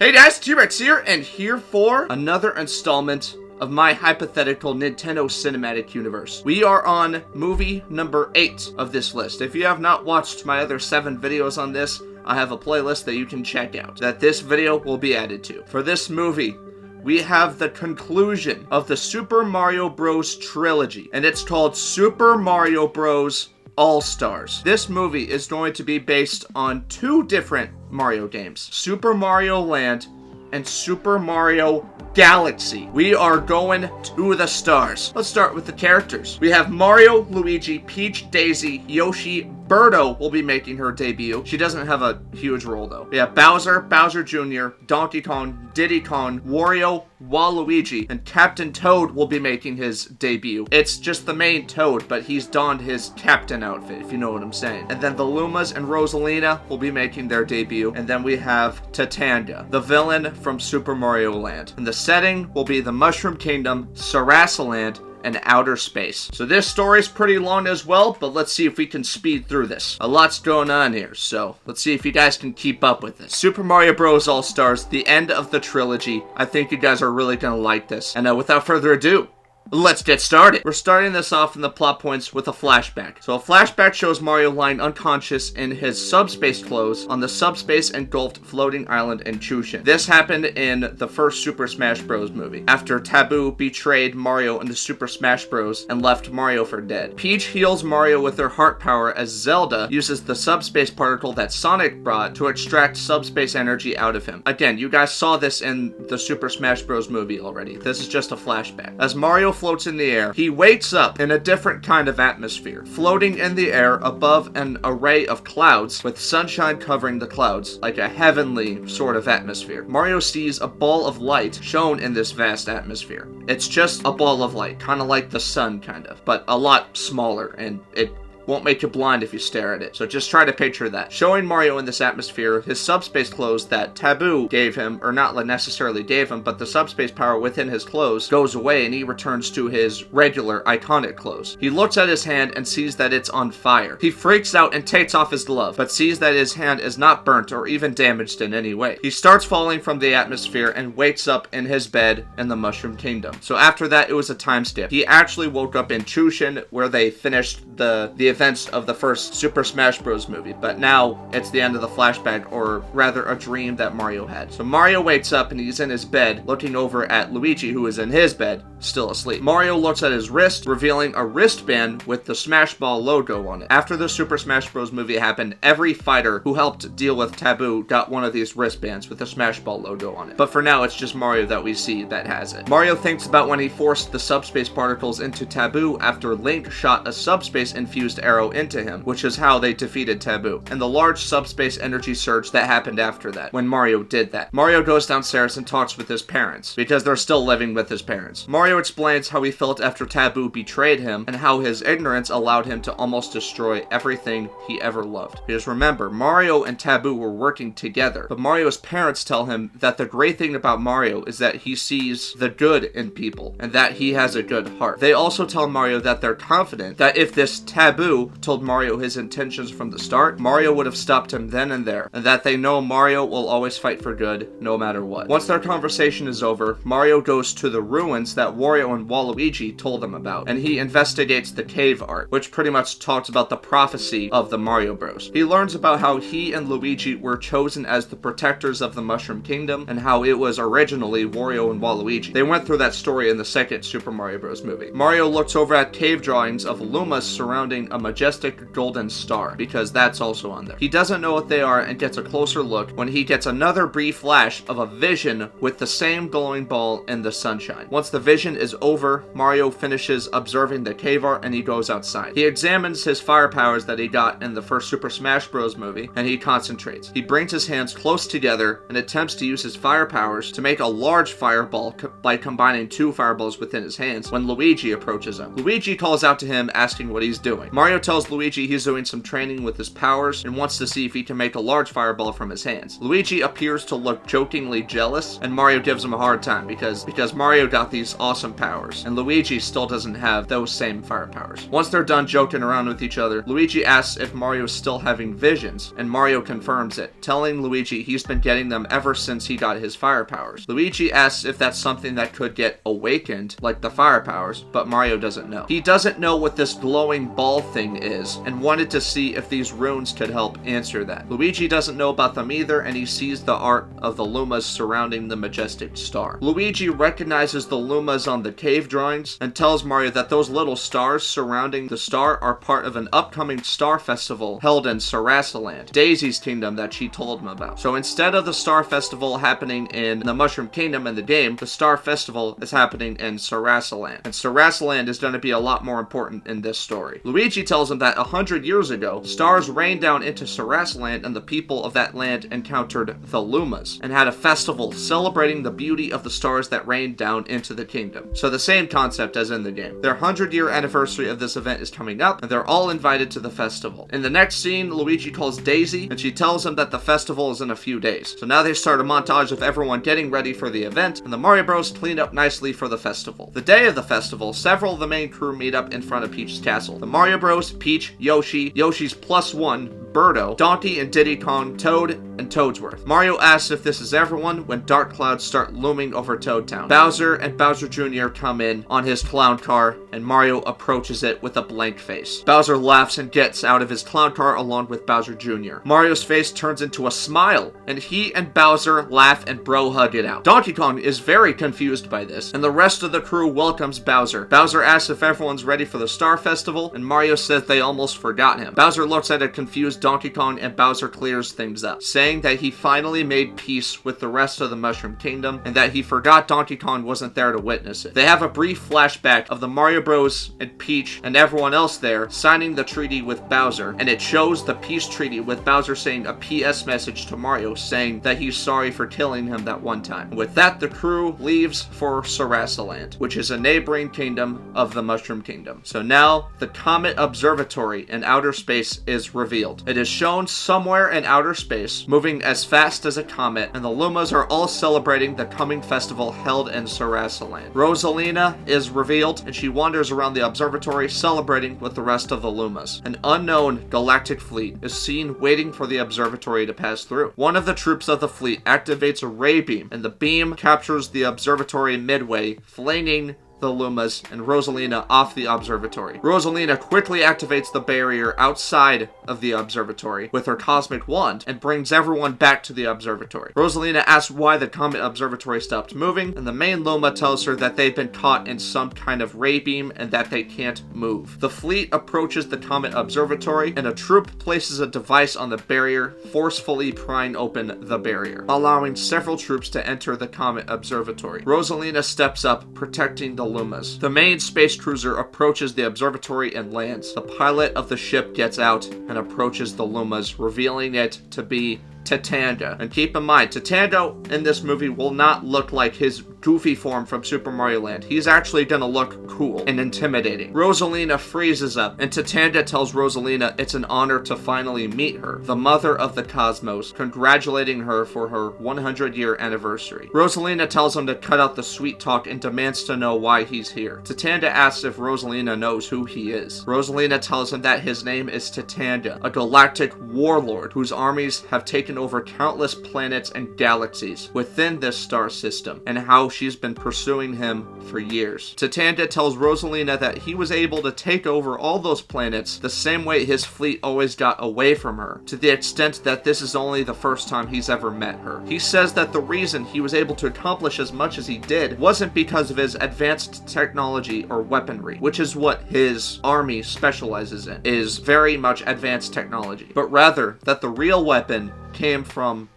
Hey guys, TRex here, and here for another installment of my hypothetical Nintendo Cinematic Universe. We are on movie number 8 of this list. If you have not watched my other 7 videos on this, I have a playlist that you can check out, that this video will be added to. For this movie, we have the conclusion of the Super Mario Bros. Trilogy, and it's called Super Mario Bros. All-Stars. This movie is going to be based on 2 different Mario games, Super Mario Land and Super Mario Galaxy. We are going to the stars. Let's start with the characters. We have Mario, Luigi, Peach, Daisy, Yoshi, Birdo will be making her debut. She doesn't have a huge role though. We have Bowser, Bowser Jr., Donkey Kong, Diddy Kong, Wario, Waluigi, and Captain Toad will be making his debut. It's just the main Toad, but he's donned his captain outfit, if you know what I'm saying. And then the Lumas and Rosalina will be making their debut. And then we have Tatanga, the villain from Super Mario Land. And the setting will be the Mushroom Kingdom, Sarasaland, and outer space. So this story's pretty long as well, but let's see if we can speed through this. A lot's going on here, so let's see if you guys can keep up with this. Super Mario Bros. All-Stars, the end of the trilogy. I think you guys are really gonna like this. And without further ado, let's get started. We're starting this off in the plot points with a flashback. So a flashback shows Mario lying unconscious in his subspace clothes on the subspace engulfed floating island in Chushin. This happened in the first Super Smash Bros. Movie, after Taboo betrayed Mario into Super Smash Bros. And left Mario for dead. Peach heals Mario with her heart power as Zelda uses the subspace particle that Sonic brought to extract subspace energy out of him. Again, you guys saw this in the Super Smash Bros. Movie already. This is just a flashback. As Mario floats in the air, he wakes up in a different kind of atmosphere, floating in the air above an array of clouds with sunshine covering the clouds, like a heavenly sort of atmosphere. Mario sees a ball of light shown in this vast atmosphere. It's just a ball of light, kind of like the sun, kind of, but a lot smaller, and it won't make you blind if you stare at it. So just try to picture that. Showing Mario in this atmosphere, his subspace clothes that Taboo gave him, or not necessarily gave him, but the subspace power within his clothes goes away and he returns to his regular iconic clothes. He looks at his hand and sees that it's on fire. He freaks out and takes off his glove, but sees that his hand is not burnt or even damaged in any way. He starts falling from the atmosphere and wakes up in his bed in the Mushroom Kingdom. So after that, it was a time skip. He actually woke up in Chushin, where they finished the events of the first Super Smash Bros. Movie, but now it's the end of the flashback, or rather a dream that Mario had. So Mario wakes up and he's in his bed looking over at Luigi, who is in his bed, still asleep. Mario looks at his wrist, revealing a wristband with the Smash Ball logo on it. After the Super Smash Bros. Movie happened, every fighter who helped deal with Taboo got one of these wristbands with the Smash Ball logo on it. But for now, it's just Mario that we see that has it. Mario thinks about when he forced the subspace particles into Taboo after Link shot a subspace-infused arrow into him, which is how they defeated Taboo, and the large subspace energy surge that happened after that, when Mario did that. Mario goes downstairs and talks with his parents, because they're still living with his parents. Mario explains how he felt after Taboo betrayed him, and how his ignorance allowed him to almost destroy everything he ever loved. Because remember, Mario and Taboo were working together, but Mario's parents tell him that the great thing about Mario is that he sees the good in people, and that he has a good heart. They also tell Mario that they're confident that if this Taboo told Mario his intentions from the start, Mario would have stopped him then and there, and that they know Mario will always fight for good, no matter what. Once their conversation is over, Mario goes to the ruins that Wario and Waluigi told him about, and he investigates the cave art, which pretty much talks about the prophecy of the Mario Bros. He learns about how he and Luigi were chosen as the protectors of the Mushroom Kingdom, and how it was originally Wario and Waluigi. They went through that story in the second Super Mario Bros. Movie. Mario looks over at cave drawings of Lumas surrounding a majestic golden star, because that's also on there. He doesn't know what they are and gets a closer look when he gets another brief flash of a vision with the same glowing ball in the sunshine. Once the vision is over, Mario finishes observing the cave art and he goes outside. He examines his fire powers that he got in the first Super Smash Bros. Movie, and he concentrates. He brings his hands close together and attempts to use his fire powers to make a large fireball by combining 2 fireballs within his hands when Luigi approaches him. Luigi calls out to him asking what he's doing. Mario Mario tells Luigi he's doing some training with his powers and wants to see if he can make a large fireball from his hands. Luigi appears to look jokingly jealous, and Mario gives him a hard time because Mario got these awesome powers, and Luigi still doesn't have those same fire powers. Once they're done joking around with each other, Luigi asks if Mario is still having visions, and Mario confirms it, telling Luigi he's been getting them ever since he got his fire powers. Luigi asks if that's something that could get awakened, like the fire powers, but Mario doesn't know. He doesn't know what this glowing ball thing is, and wanted to see if these runes could help answer that. Luigi doesn't know about them either, and he sees the art of the Lumas surrounding the majestic star. Luigi recognizes the Lumas on the cave drawings, and tells Mario that those little stars surrounding the star are part of an upcoming star festival held in Sarasaland, Daisy's kingdom that she told him about. So instead of the star festival happening in the Mushroom Kingdom in the game, the star festival is happening in Sarasaland. And Sarasaland is going to be a lot more important in this story. Luigi tells him that 100 years ago, stars rained down into Sarasaland, and the people of that land encountered the Lumas and had a festival celebrating the beauty of the stars that rained down into the kingdom. So the same concept as in the game. Their 100-year anniversary of this event is coming up, and they're all invited to the festival. In the next scene, Luigi calls Daisy, and she tells him that the festival is in a few days. So now they start a montage of everyone getting ready for the event, and the Mario Bros clean up nicely for the festival. The day of the festival, several of the main crew meet up in front of Peach's castle. The Mario Bros, Peach, Yoshi, Yoshi's +1, Birdo, Donkey and Diddy Kong, Toad, and Toadsworth. Mario asks if this is everyone when dark clouds start looming over Toad Town. Bowser and Bowser Jr. come in on his clown car, and Mario approaches it with a blank face. Bowser laughs and gets out of his clown car along with Bowser Jr. Mario's face turns into a smile, and he and Bowser laugh and bro hug it out. Donkey Kong is very confused by this, and the rest of the crew welcomes Bowser. Bowser asks if everyone's ready for the Star Festival, and Mario says they almost forgot him. Bowser looks at a confused Donkey Kong, and Bowser clears things up, saying that he finally made peace with the rest of the Mushroom Kingdom, and that he forgot Donkey Kong wasn't there to witness it. They have a brief flashback of the Mario Bros. And Peach and everyone else there signing the treaty with Bowser, and it shows the peace treaty with Bowser saying a PS message to Mario saying that he's sorry for killing him that one time. With that, the crew leaves for Sarasaland, which is a neighboring kingdom of the Mushroom Kingdom. So now, the Comet Observatory in outer space is revealed. It is shown somewhere in outer space, moving as fast as a comet, and the Lumas are all celebrating the coming festival held in Sarasaland. Rosalina is revealed, and she wanders around the observatory celebrating with the rest of the Lumas. An unknown galactic fleet is seen waiting for the observatory to pass through. One of the troops of the fleet activates a ray beam, and the beam captures the observatory midway, flinging the Lumas and Rosalina off the observatory. Rosalina quickly activates the barrier outside of the observatory with her cosmic wand and brings everyone back to the observatory. Rosalina asks why the Comet Observatory stopped moving, and the main Luma tells her that they've been caught in some kind of ray beam and that they can't move. The fleet approaches the Comet Observatory, and a troop places a device on the barrier, forcefully prying open the barrier, allowing several troops to enter the Comet Observatory. Rosalina steps up, protecting the Lumas. The main space cruiser approaches the observatory and lands. The pilot of the ship gets out and approaches the Lumas, revealing it to be Tatanga. And keep in mind, Tatanga in this movie will not look like his goofy form from Super Mario Land. He's actually gonna look cool and intimidating. Rosalina freezes up, and Tatanga tells Rosalina it's an honor to finally meet her, the mother of the cosmos, congratulating her for her 100-year anniversary. Rosalina tells him to cut out the sweet talk and demands to know why he's here. Tatanga asks if Rosalina knows who he is. Rosalina tells him that his name is Tatanga, a galactic warlord whose armies have taken over countless planets and galaxies within this star system, and how she's been pursuing him for years. Tatanga tells Rosalina that he was able to take over all those planets the same way his fleet always got away from her, to the extent that this is only the first time he's ever met her. He says that the reason he was able to accomplish as much as he did wasn't because of his advanced technology or weaponry, which is what his army specializes in, is very much advanced technology, but rather that the real weapon came from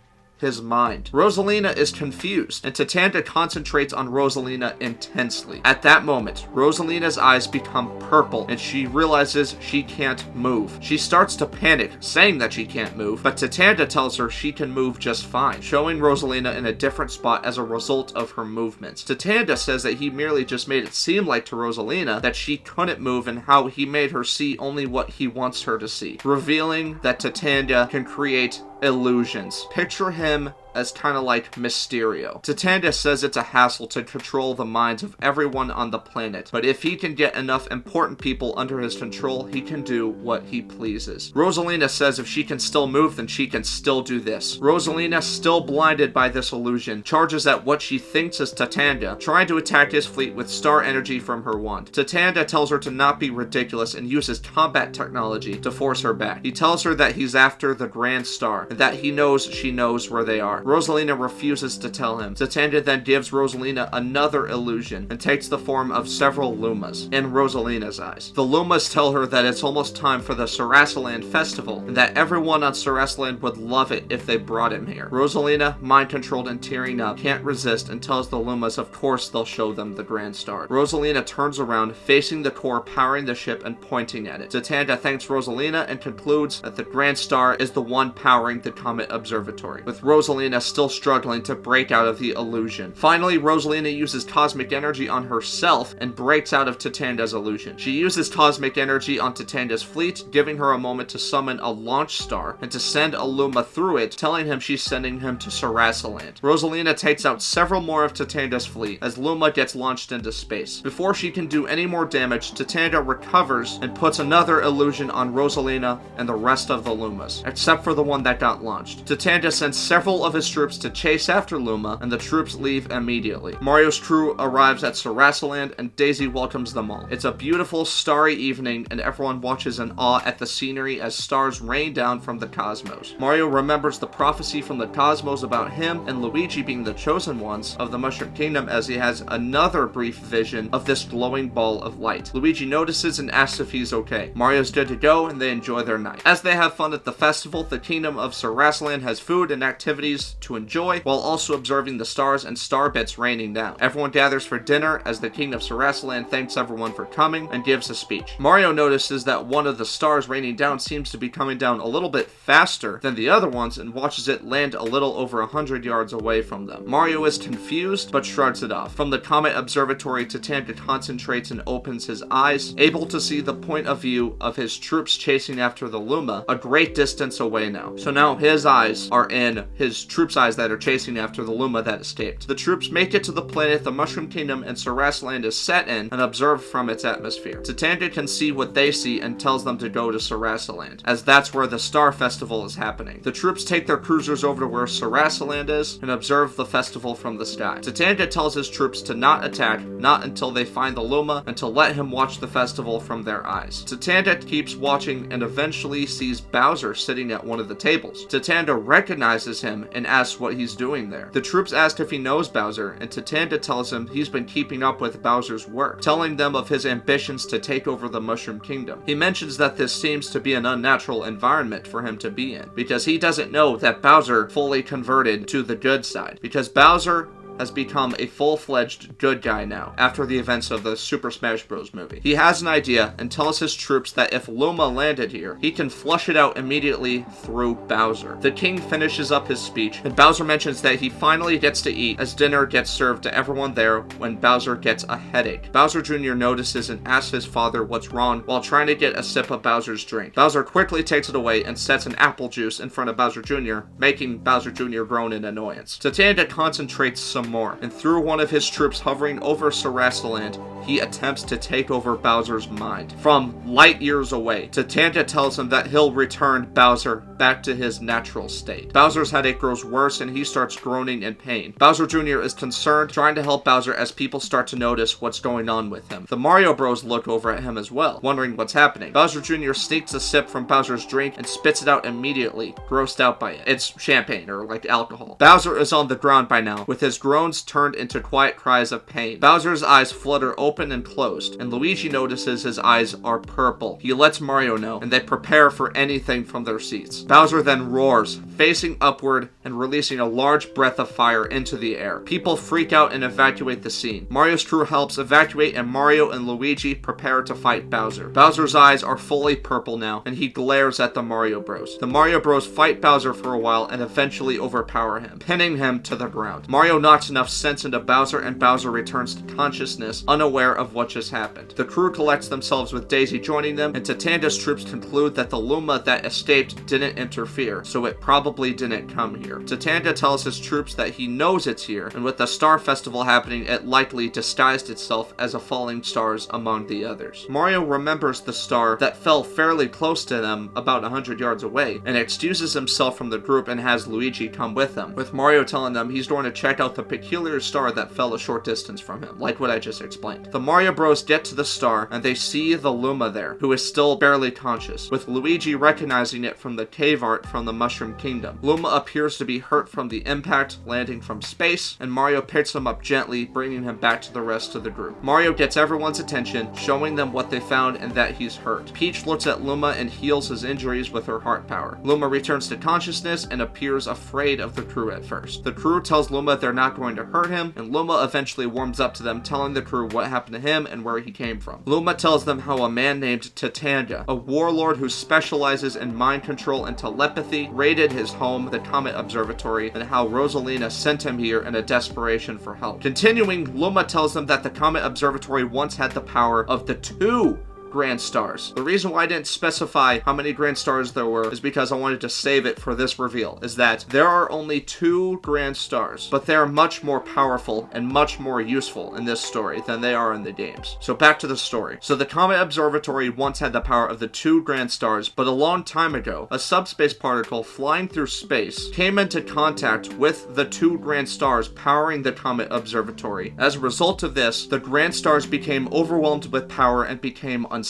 his mind. Rosalina is confused, and Tatanga concentrates on Rosalina intensely. At that moment, Rosalina's eyes become purple, and she realizes she can't move. She starts to panic, saying that she can't move, but Tatanga tells her she can move just fine, showing Rosalina in a different spot as a result of her movements. Tatanga says that he merely just made it seem like to Rosalina that she couldn't move and how he made her see only what he wants her to see, revealing that Tatanga can create illusions. Picture him as kind of like Mysterio. Tatanga says it's a hassle to control the minds of everyone on the planet, but if he can get enough important people under his control, he can do what he pleases. Rosalina says if she can still move, then she can still do this. Rosalina, still blinded by this illusion, charges at what she thinks is Tatanga, trying to attack his fleet with star energy from her wand. Tatanga tells her to not be ridiculous and uses combat technology to force her back. He tells her that he's after the Grand Star, and that he knows she knows where they are. Rosalina refuses to tell him. Tatanga then gives Rosalina another illusion and takes the form of several Lumas in Rosalina's eyes. The Lumas tell her that it's almost time for the Sarasaland festival and that everyone on Sarasaland would love it if they brought him here. Rosalina, mind-controlled and tearing up, can't resist and tells the Lumas of course they'll show them the Grand Star. Rosalina turns around, facing the core powering the ship and pointing at it. Tatanga thanks Rosalina and concludes that the Grand Star is the one powering the Comet Observatory, with Rosalina still struggling to break out of the illusion. Finally, Rosalina uses cosmic energy on herself and breaks out of Tatanga's illusion. She uses cosmic energy on Tatanga's fleet, giving her a moment to summon a launch star and to send a Luma through it, telling him she's sending him to Sarasaland. Rosalina takes out several more of Tatanga's fleet as Luma gets launched into space. Before she can do any more damage, Tatanga recovers and puts another illusion on Rosalina and the rest of the Lumas, except for the one that got launched. Tatanga sends several of his troops to chase after Luma, and the troops leave immediately. Mario's crew arrives at Sarasaland, and Daisy welcomes them all. It's a beautiful, starry evening, and everyone watches in awe at the scenery as stars rain down from the cosmos. Mario remembers the prophecy from the cosmos about him and Luigi being the chosen ones of the Mushroom Kingdom as he has another brief vision of this glowing ball of light. Luigi notices and asks if he's okay. Mario's good to go, and they enjoy their night. As they have fun at the festival, the Kingdom of Sarasaland has food and activities to enjoy, while also observing the stars and star bits raining down. Everyone gathers for dinner as the King of Sarasaland thanks everyone for coming and gives a speech. Mario notices that one of the stars raining down seems to be coming down a little bit faster than the other ones and watches it land a little over 100 yards away from them. Mario is confused but shrugs it off. From the Comet Observatory, Tatanga concentrates and opens his eyes, able to see the point of view of his troops chasing after the Luma a great distance away now. So now his eyes are in his troops' eyes that are chasing after the Luma that escaped. The troops make it to the planet the Mushroom Kingdom and Sarasaland is set in and observe from its atmosphere. Tatanga can see what they see and tells them to go to Sarasaland, as that's where the Star Festival is happening. The troops take their cruisers over to where Sarasaland is and observe the festival from the sky. Tatanga tells his troops to not attack, not until they find the Luma, and to let him watch the festival from their eyes. Tatanga keeps watching and eventually sees Bowser sitting at one of the tables. Tatanga recognizes him and asks what he's doing there. The troops ask if he knows Bowser, and Tatanga tells him he's been keeping up with Bowser's work, telling them of his ambitions to take over the Mushroom Kingdom. He mentions that this seems to be an unnatural environment for him to be in, because he doesn't know that Bowser fully converted to the good side, because Bowser has become a full-fledged good guy now, after the events of the Super Smash Bros. Movie. He has an idea and tells his troops that if Luma landed here, he can flush it out immediately through Bowser. The king finishes up his speech, and Bowser mentions that he finally gets to eat as dinner gets served to everyone there when Bowser gets a headache. Bowser Jr. notices and asks his father what's wrong while trying to get a sip of Bowser's drink. Bowser quickly takes it away and sets an apple juice in front of Bowser Jr., making Bowser Jr. groan in annoyance. Tatanga concentrates some more, and through one of his troops hovering over Sarasaland, he attempts to take over Bowser's mind from light years away. Tatanga tells him that he'll return Bowser back to his natural state. Bowser's headache grows worse and he starts groaning in pain. Bowser Jr. is concerned, trying to help Bowser as people start to notice what's going on with him. The Mario Bros look over at him as well, wondering what's happening. Bowser Jr. sneaks a sip from Bowser's drink and spits it out immediately, grossed out by it. It's champagne, or like alcohol. Bowser is on the ground by now, with his groan groans turned into quiet cries of pain. Bowser's eyes flutter open and closed, and Luigi notices his eyes are purple. He lets Mario know, and they prepare for anything from their seats. Bowser then roars, facing upward and releasing a large breath of fire into the air. People freak out and evacuate the scene. Mario's crew helps evacuate, and Mario and Luigi prepare to fight Bowser. Bowser's eyes are fully purple now, and he glares at the Mario Bros. The Mario Bros fight Bowser for a while and eventually overpower him, pinning him to the ground. Mario knocks enough sense into Bowser, and Bowser returns to consciousness, unaware of what just happened. The crew collects themselves with Daisy joining them, and Tatanga's troops conclude that the Luma that escaped didn't interfere, so it probably didn't come here. Tatanga tells his troops that he knows it's here, and with the Star Festival happening, it likely disguised itself as a falling stars among the others. Mario remembers the star that fell fairly close to them, about 100 yards away, and excuses himself from the group and has Luigi come with them, with Mario telling them he's going to check out the peculiar star that fell a short distance from him, like what I just explained. The Mario Bros get to the star, and they see the Luma there, who is still barely conscious, with Luigi recognizing it from the cave art from the Mushroom Kingdom. Luma appears to be hurt from the impact, landing from space, and Mario picks him up gently, bringing him back to the rest of the group. Mario gets everyone's attention, showing them what they found and that he's hurt. Peach looks at Luma and heals his injuries with her heart power. Luma returns to consciousness and appears afraid of the crew at first. The crew tells Luma they're not going to hurt him, and Luma eventually warms up to them, telling the crew what happened to him and where he came from. Luma tells them how a man named Tatanga, a warlord who specializes in mind control and telepathy, raided his home, the Comet Observatory, and how Rosalina sent him here in a desperation for help. Continuing, Luma tells them that the Comet Observatory once had the power of the two grand stars. The reason why I didn't specify how many grand stars there were is because I wanted to save it for this reveal, is that there are only 2 grand stars, but they're much more powerful and much more useful in this story than they are in the games. So back to the story. So the Comet Observatory once had the power of the 2 grand stars, but a long time ago, a subspace particle flying through space came into contact with the 2 grand stars powering the Comet Observatory. As a result of this, the grand stars became overwhelmed with power and became unstable.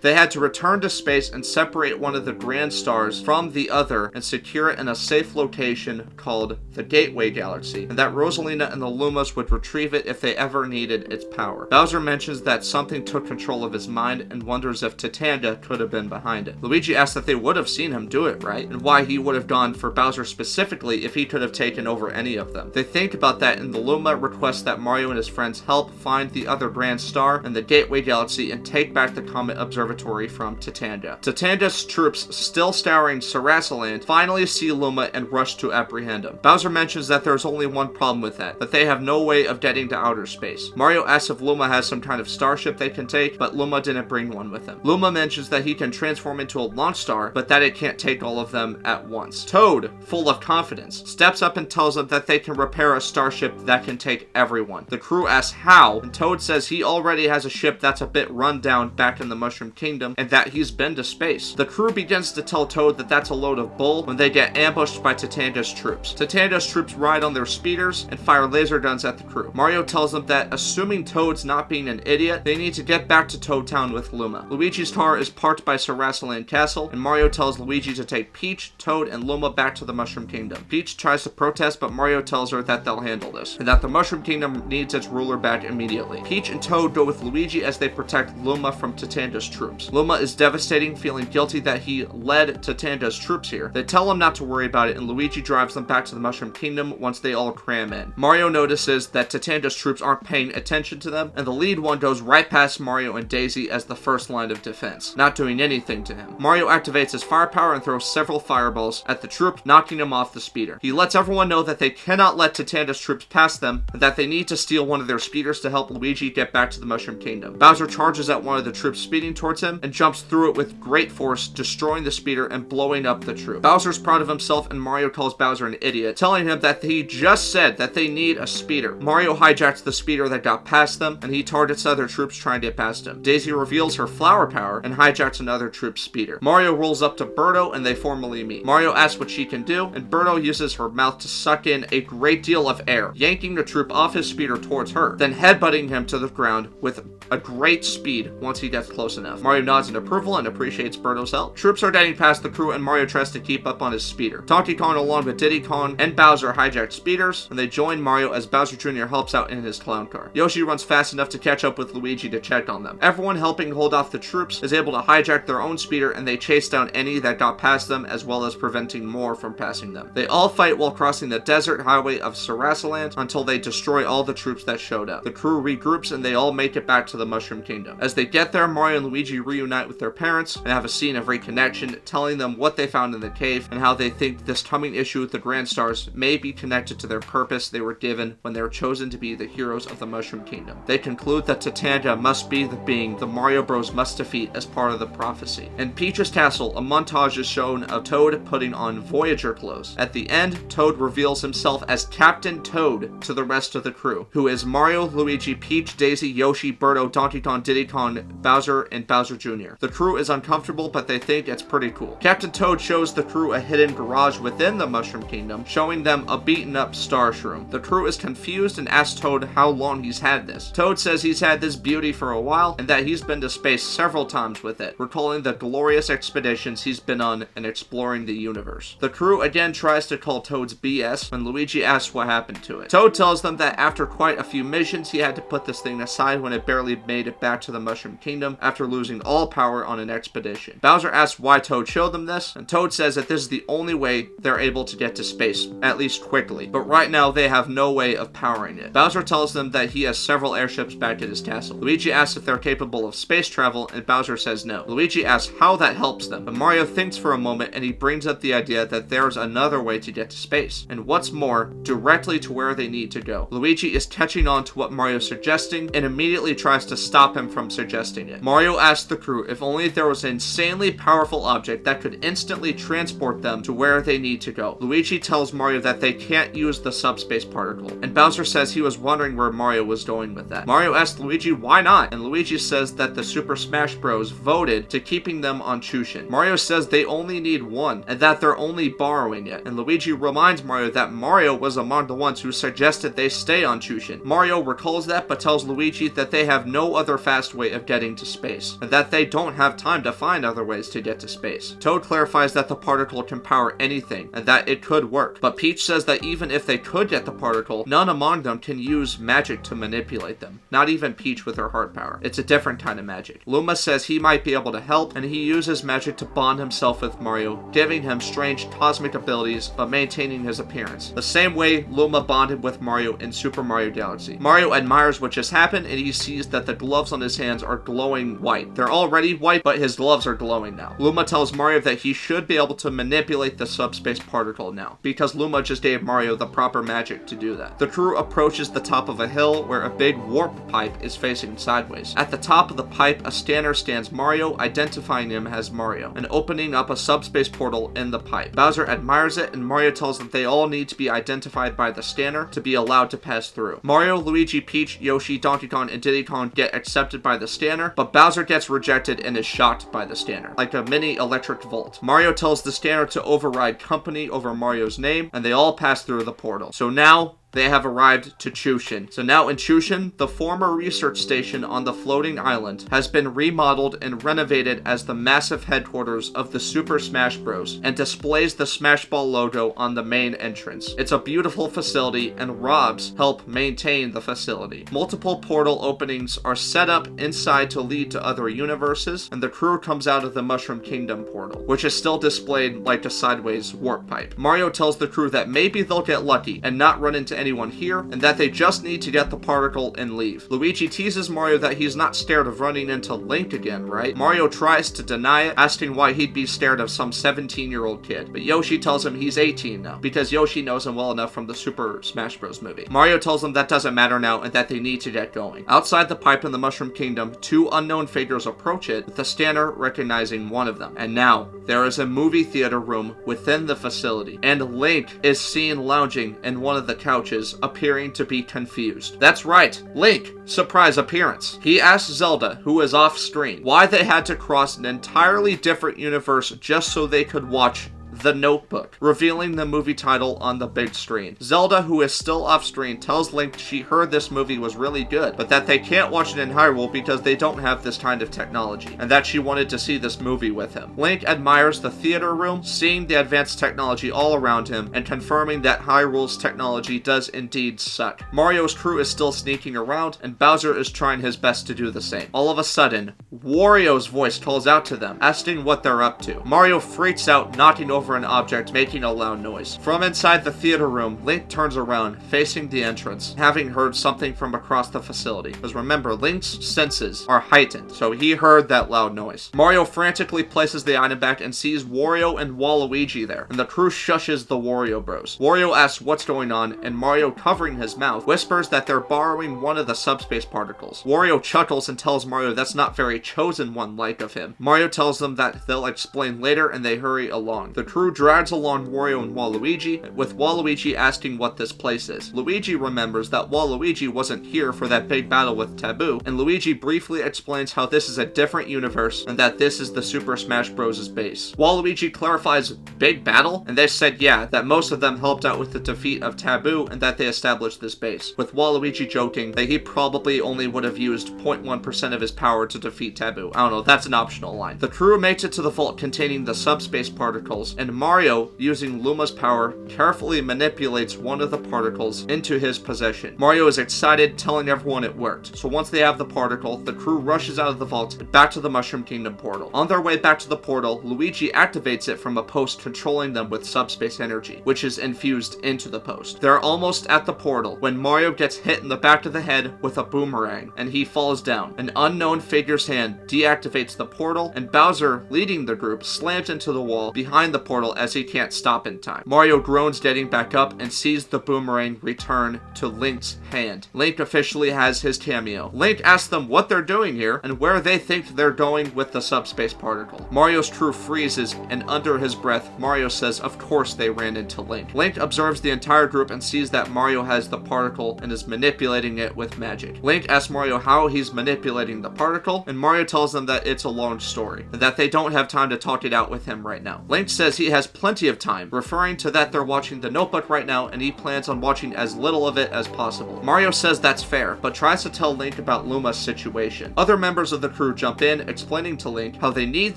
They had to return to space and separate one of the grand stars from the other and secure it in a safe location called the Gateway Galaxy, and that Rosalina and the Lumas would retrieve it if they ever needed its power. Bowser mentions that something took control of his mind and wonders if Tatanga could have been behind it. Luigi asks that they would have seen him do it, right? And why he would have gone for Bowser specifically if he could have taken over any of them. They think about that, and the Luma requests that Mario and his friends help find the other grand star in the Gateway Galaxy and take back the Comet Observatory from Tatanga. Tatanga's troops, still scouring Sarasaland, finally see Luma and rush to apprehend him. Bowser mentions that there's only one problem with that they have no way of getting to outer space. Mario asks if Luma has some kind of starship they can take, but Luma didn't bring one with him. Luma mentions that he can transform into a launch star, but that it can't take all of them at once. Toad, full of confidence, steps up and tells them that they can repair a starship that can take everyone. The crew asks how, and Toad says he already has a ship that's a bit run down back in the Mushroom Kingdom, and that he's been to space. The crew begins to tell Toad that that's a load of bull when they get ambushed by Tatanga's troops. Tatanga's troops ride on their speeders and fire laser guns at the crew. Mario tells them that, assuming Toad's not being an idiot, they need to get back to Toad Town with Luma. Luigi's car is parked by Sarasaland Castle, and Mario tells Luigi to take Peach, Toad, and Luma back to the Mushroom Kingdom. Peach tries to protest, but Mario tells her that they'll handle this, and that the Mushroom Kingdom needs its ruler back immediately. Peach and Toad go with Luigi as they protect Luma from Tatanga's troops. Luma is devastating, feeling guilty that he led Tatanga's troops here. They tell him not to worry about it, and Luigi drives them back to the Mushroom Kingdom once they all cram in. Mario notices that Tatanga's troops aren't paying attention to them, and the lead one goes right past Mario and Daisy as the first line of defense, not doing anything to him. Mario activates his firepower and throws several fireballs at the troop, knocking him off the speeder. He lets everyone know that they cannot let Tatanga's troops pass them, and that they need to steal one of their speeders to help Luigi get back to the Mushroom Kingdom. Bowser charges at one of the troops speeding towards him and jumps through it with great force, destroying the speeder and blowing up the troop. Bowser's proud of himself, and Mario calls Bowser an idiot, telling him that he just said that they need a speeder. Mario hijacks the speeder that got past them, and he targets other troops trying to get past him. Daisy reveals her flower power and hijacks another troop's speeder. Mario rolls up to Birdo, and they formally meet. Mario asks what she can do, and Birdo uses her mouth to suck in a great deal of air, yanking the troop off his speeder towards her, then headbutting him to the ground with a great speed once he gets that's close enough. Mario nods in approval and appreciates Birdo's help. Troops are getting past the crew and Mario tries to keep up on his speeder. Donkey Kong along with Diddy Kong and Bowser hijack speeders, and they join Mario as Bowser Jr. helps out in his clown car. Yoshi runs fast enough to catch up with Luigi to check on them. Everyone helping hold off the troops is able to hijack their own speeder, and they chase down any that got past them, as well as preventing more from passing them. They all fight while crossing the desert highway of Sarasaland until they destroy all the troops that showed up. The crew regroups and they all make it back to the Mushroom Kingdom. As they get there, Mario and Luigi reunite with their parents and have a scene of reconnection, telling them what they found in the cave and how they think this coming issue with the Grand Stars may be connected to their purpose they were given when they were chosen to be the heroes of the Mushroom Kingdom. They conclude that Tatanga must be the being the Mario Bros must defeat as part of the prophecy. In Peach's castle, a montage is shown of Toad putting on Voyager clothes. At the end, Toad reveals himself as Captain Toad to the rest of the crew, who is Mario, Luigi, Peach, Daisy, Yoshi, Birdo, Donkey Kong, Diddy Kong, Bowser, and Bowser Jr. The crew is uncomfortable, but they think it's pretty cool. Captain Toad shows the crew a hidden garage within the Mushroom Kingdom, showing them a beaten up star shroom. The crew is confused and asks Toad how long he's had this. Toad says he's had this beauty for a while, and that he's been to space several times with it, recalling the glorious expeditions he's been on and exploring the universe. The crew again tries to call Toad's BS when Luigi asks what happened to it. Toad tells them that after quite a few missions, he had to put this thing aside when it barely made it back to the Mushroom Kingdom after losing all power on an expedition. Bowser asks why Toad showed them this, and Toad says that this is the only way they're able to get to space, at least quickly, but right now they have no way of powering it. Bowser tells them that he has several airships back at his castle. Luigi asks if they're capable of space travel, and Bowser says no. Luigi asks how that helps them, but Mario thinks for a moment and he brings up the idea that there's another way to get to space, and what's more, directly to where they need to go. Luigi is catching on to what Mario's suggesting and immediately tries to stop him from suggesting it. Mario asks the crew if only there was an insanely powerful object that could instantly transport them to where they need to go. Luigi tells Mario that they can't use the subspace particle, and Bowser says he was wondering where Mario was going with that. Mario asks Luigi why not, and Luigi says that the Super Smash Bros. Voted to keeping them on Chushin. Mario says they only need one, and that they're only borrowing it, and Luigi reminds Mario that Mario was among the ones who suggested they stay on Chushin. Mario recalls that, but tells Luigi that they have no other fast way of getting to space, and that they don't have time to find other ways to get to space. Toad clarifies that the particle can power anything, and that it could work, but Peach says that even if they could get the particle, none among them can use magic to manipulate them. Not even Peach with her heart power. It's a different kind of magic. Luma says he might be able to help, and he uses magic to bond himself with Mario, giving him strange cosmic abilities, but maintaining his appearance. The same way Luma bonded with Mario in Super Mario Galaxy. Mario admires what just happened, and he sees that the gloves on his hands are glowing white. They're already white, but his gloves are glowing now. Luma tells Mario that he should be able to manipulate the subspace particle now, because Luma just gave Mario the proper magic to do that. The crew approaches the top of a hill where a big warp pipe is facing sideways. At the top of the pipe, a scanner scans Mario, identifying him as Mario, and opening up a subspace portal in the pipe. Bowser admires it, and Mario tells them they all need to be identified by the scanner to be allowed to pass through. Mario, Luigi, Peach, Yoshi, Donkey Kong, and Diddy Kong get accepted by the scanner, but Bowser gets rejected and is shocked by the scanner, like a mini electric volt. Mario tells the scanner to override company over Mario's name, and they all pass through the portal. So now, they have arrived to Chushin. So now in Chushin, the former research station on the floating island has been remodeled and renovated as the massive headquarters of the Super Smash Bros. And displays the Smash Ball logo on the main entrance. It's a beautiful facility, and Robs help maintain the facility. Multiple portal openings are set up inside to lead to other universes, and the crew comes out of the Mushroom Kingdom portal, which is still displayed like a sideways warp pipe. Mario tells the crew that maybe they'll get lucky and not run into anyone here, and that they just need to get the particle and leave. Luigi teases Mario that he's not scared of running into Link again, right? Mario tries to deny it, asking why he'd be scared of some 17-year-old kid, but Yoshi tells him he's 18 now, because Yoshi knows him well enough from the Super Smash Bros. Movie. Mario tells him that doesn't matter now, and that they need to get going. Outside the pipe in the Mushroom Kingdom, two unknown figures approach it, with the scanner recognizing one of them. And now, there is a movie theater room within the facility, and Link is seen lounging in one of the couches, appearing to be confused. That's right, Link, surprise appearance. He asks Zelda, who is off screen, why they had to cross an entirely different universe just so they could watch The Notebook, revealing the movie title on the big screen. Zelda, who is still off screen, tells Link she heard this movie was really good, but that they can't watch it in Hyrule because they don't have this kind of technology, and that she wanted to see this movie with him. Link admires the theater room, seeing the advanced technology all around him, and confirming that Hyrule's technology does indeed suck. Mario's crew is still sneaking around, and Bowser is trying his best to do the same. All of a sudden, Wario's voice calls out to them, asking what they're up to. Mario freaks out, knocking over an object, making a loud noise. From inside the theater room, Link turns around, facing the entrance, having heard something from across the facility. Because remember, Link's senses are heightened, so he heard that loud noise. Mario frantically places the item back and sees Wario and Waluigi there, and the crew shushes the Wario Bros. Wario asks what's going on, and Mario, covering his mouth, whispers that they're borrowing one of the subspace particles. Wario chuckles and tells Mario that's not very chosen one-like of him. Mario tells them that they'll explain later, and they hurry along. The crew drags along Wario and Waluigi, with Waluigi asking what this place is. Luigi remembers that Waluigi wasn't here for that big battle with Taboo, and Luigi briefly explains how this is a different universe, and that this is the Super Smash Bros.' base. Waluigi clarifies big battle, and they said yeah, that most of them helped out with the defeat of Taboo, and that they established this base, with Waluigi joking that he probably only would have used 0.1% of his power to defeat Taboo. I don't know, that's an optional line. The crew makes it to the vault containing the subspace particles, and Mario, using Luma's power, carefully manipulates one of the particles into his possession. Mario is excited, telling everyone it worked. So once they have the particle, the crew rushes out of the vault and back to the Mushroom Kingdom portal. On their way back to the portal, Luigi activates it from a post controlling them with subspace energy, which is infused into the post. They're almost at the portal when Mario gets hit in the back of the head with a boomerang, and he falls down. An unknown figure's hand deactivates the portal, and Bowser, leading the group, slams into the wall behind the portal as he can't stop in time. Mario groans getting back up and sees the boomerang return to Link's hand. Link officially has his cameo. Link asks them what they're doing here and where they think they're going with the subspace particle. Mario's crew freezes, and under his breath, Mario says of course they ran into Link. Link observes the entire group and sees that Mario has the particle and is manipulating it with magic. Link asks Mario how he's manipulating the particle, and Mario tells them that it's a long story, and that they don't have time to talk it out with him right now. Link says he has plenty of time, referring to that they're watching The Notebook right now, and he plans on watching as little of it as possible. Mario says that's fair, but tries to tell Link about Luma's situation. Other members of the crew jump in, explaining to Link how they need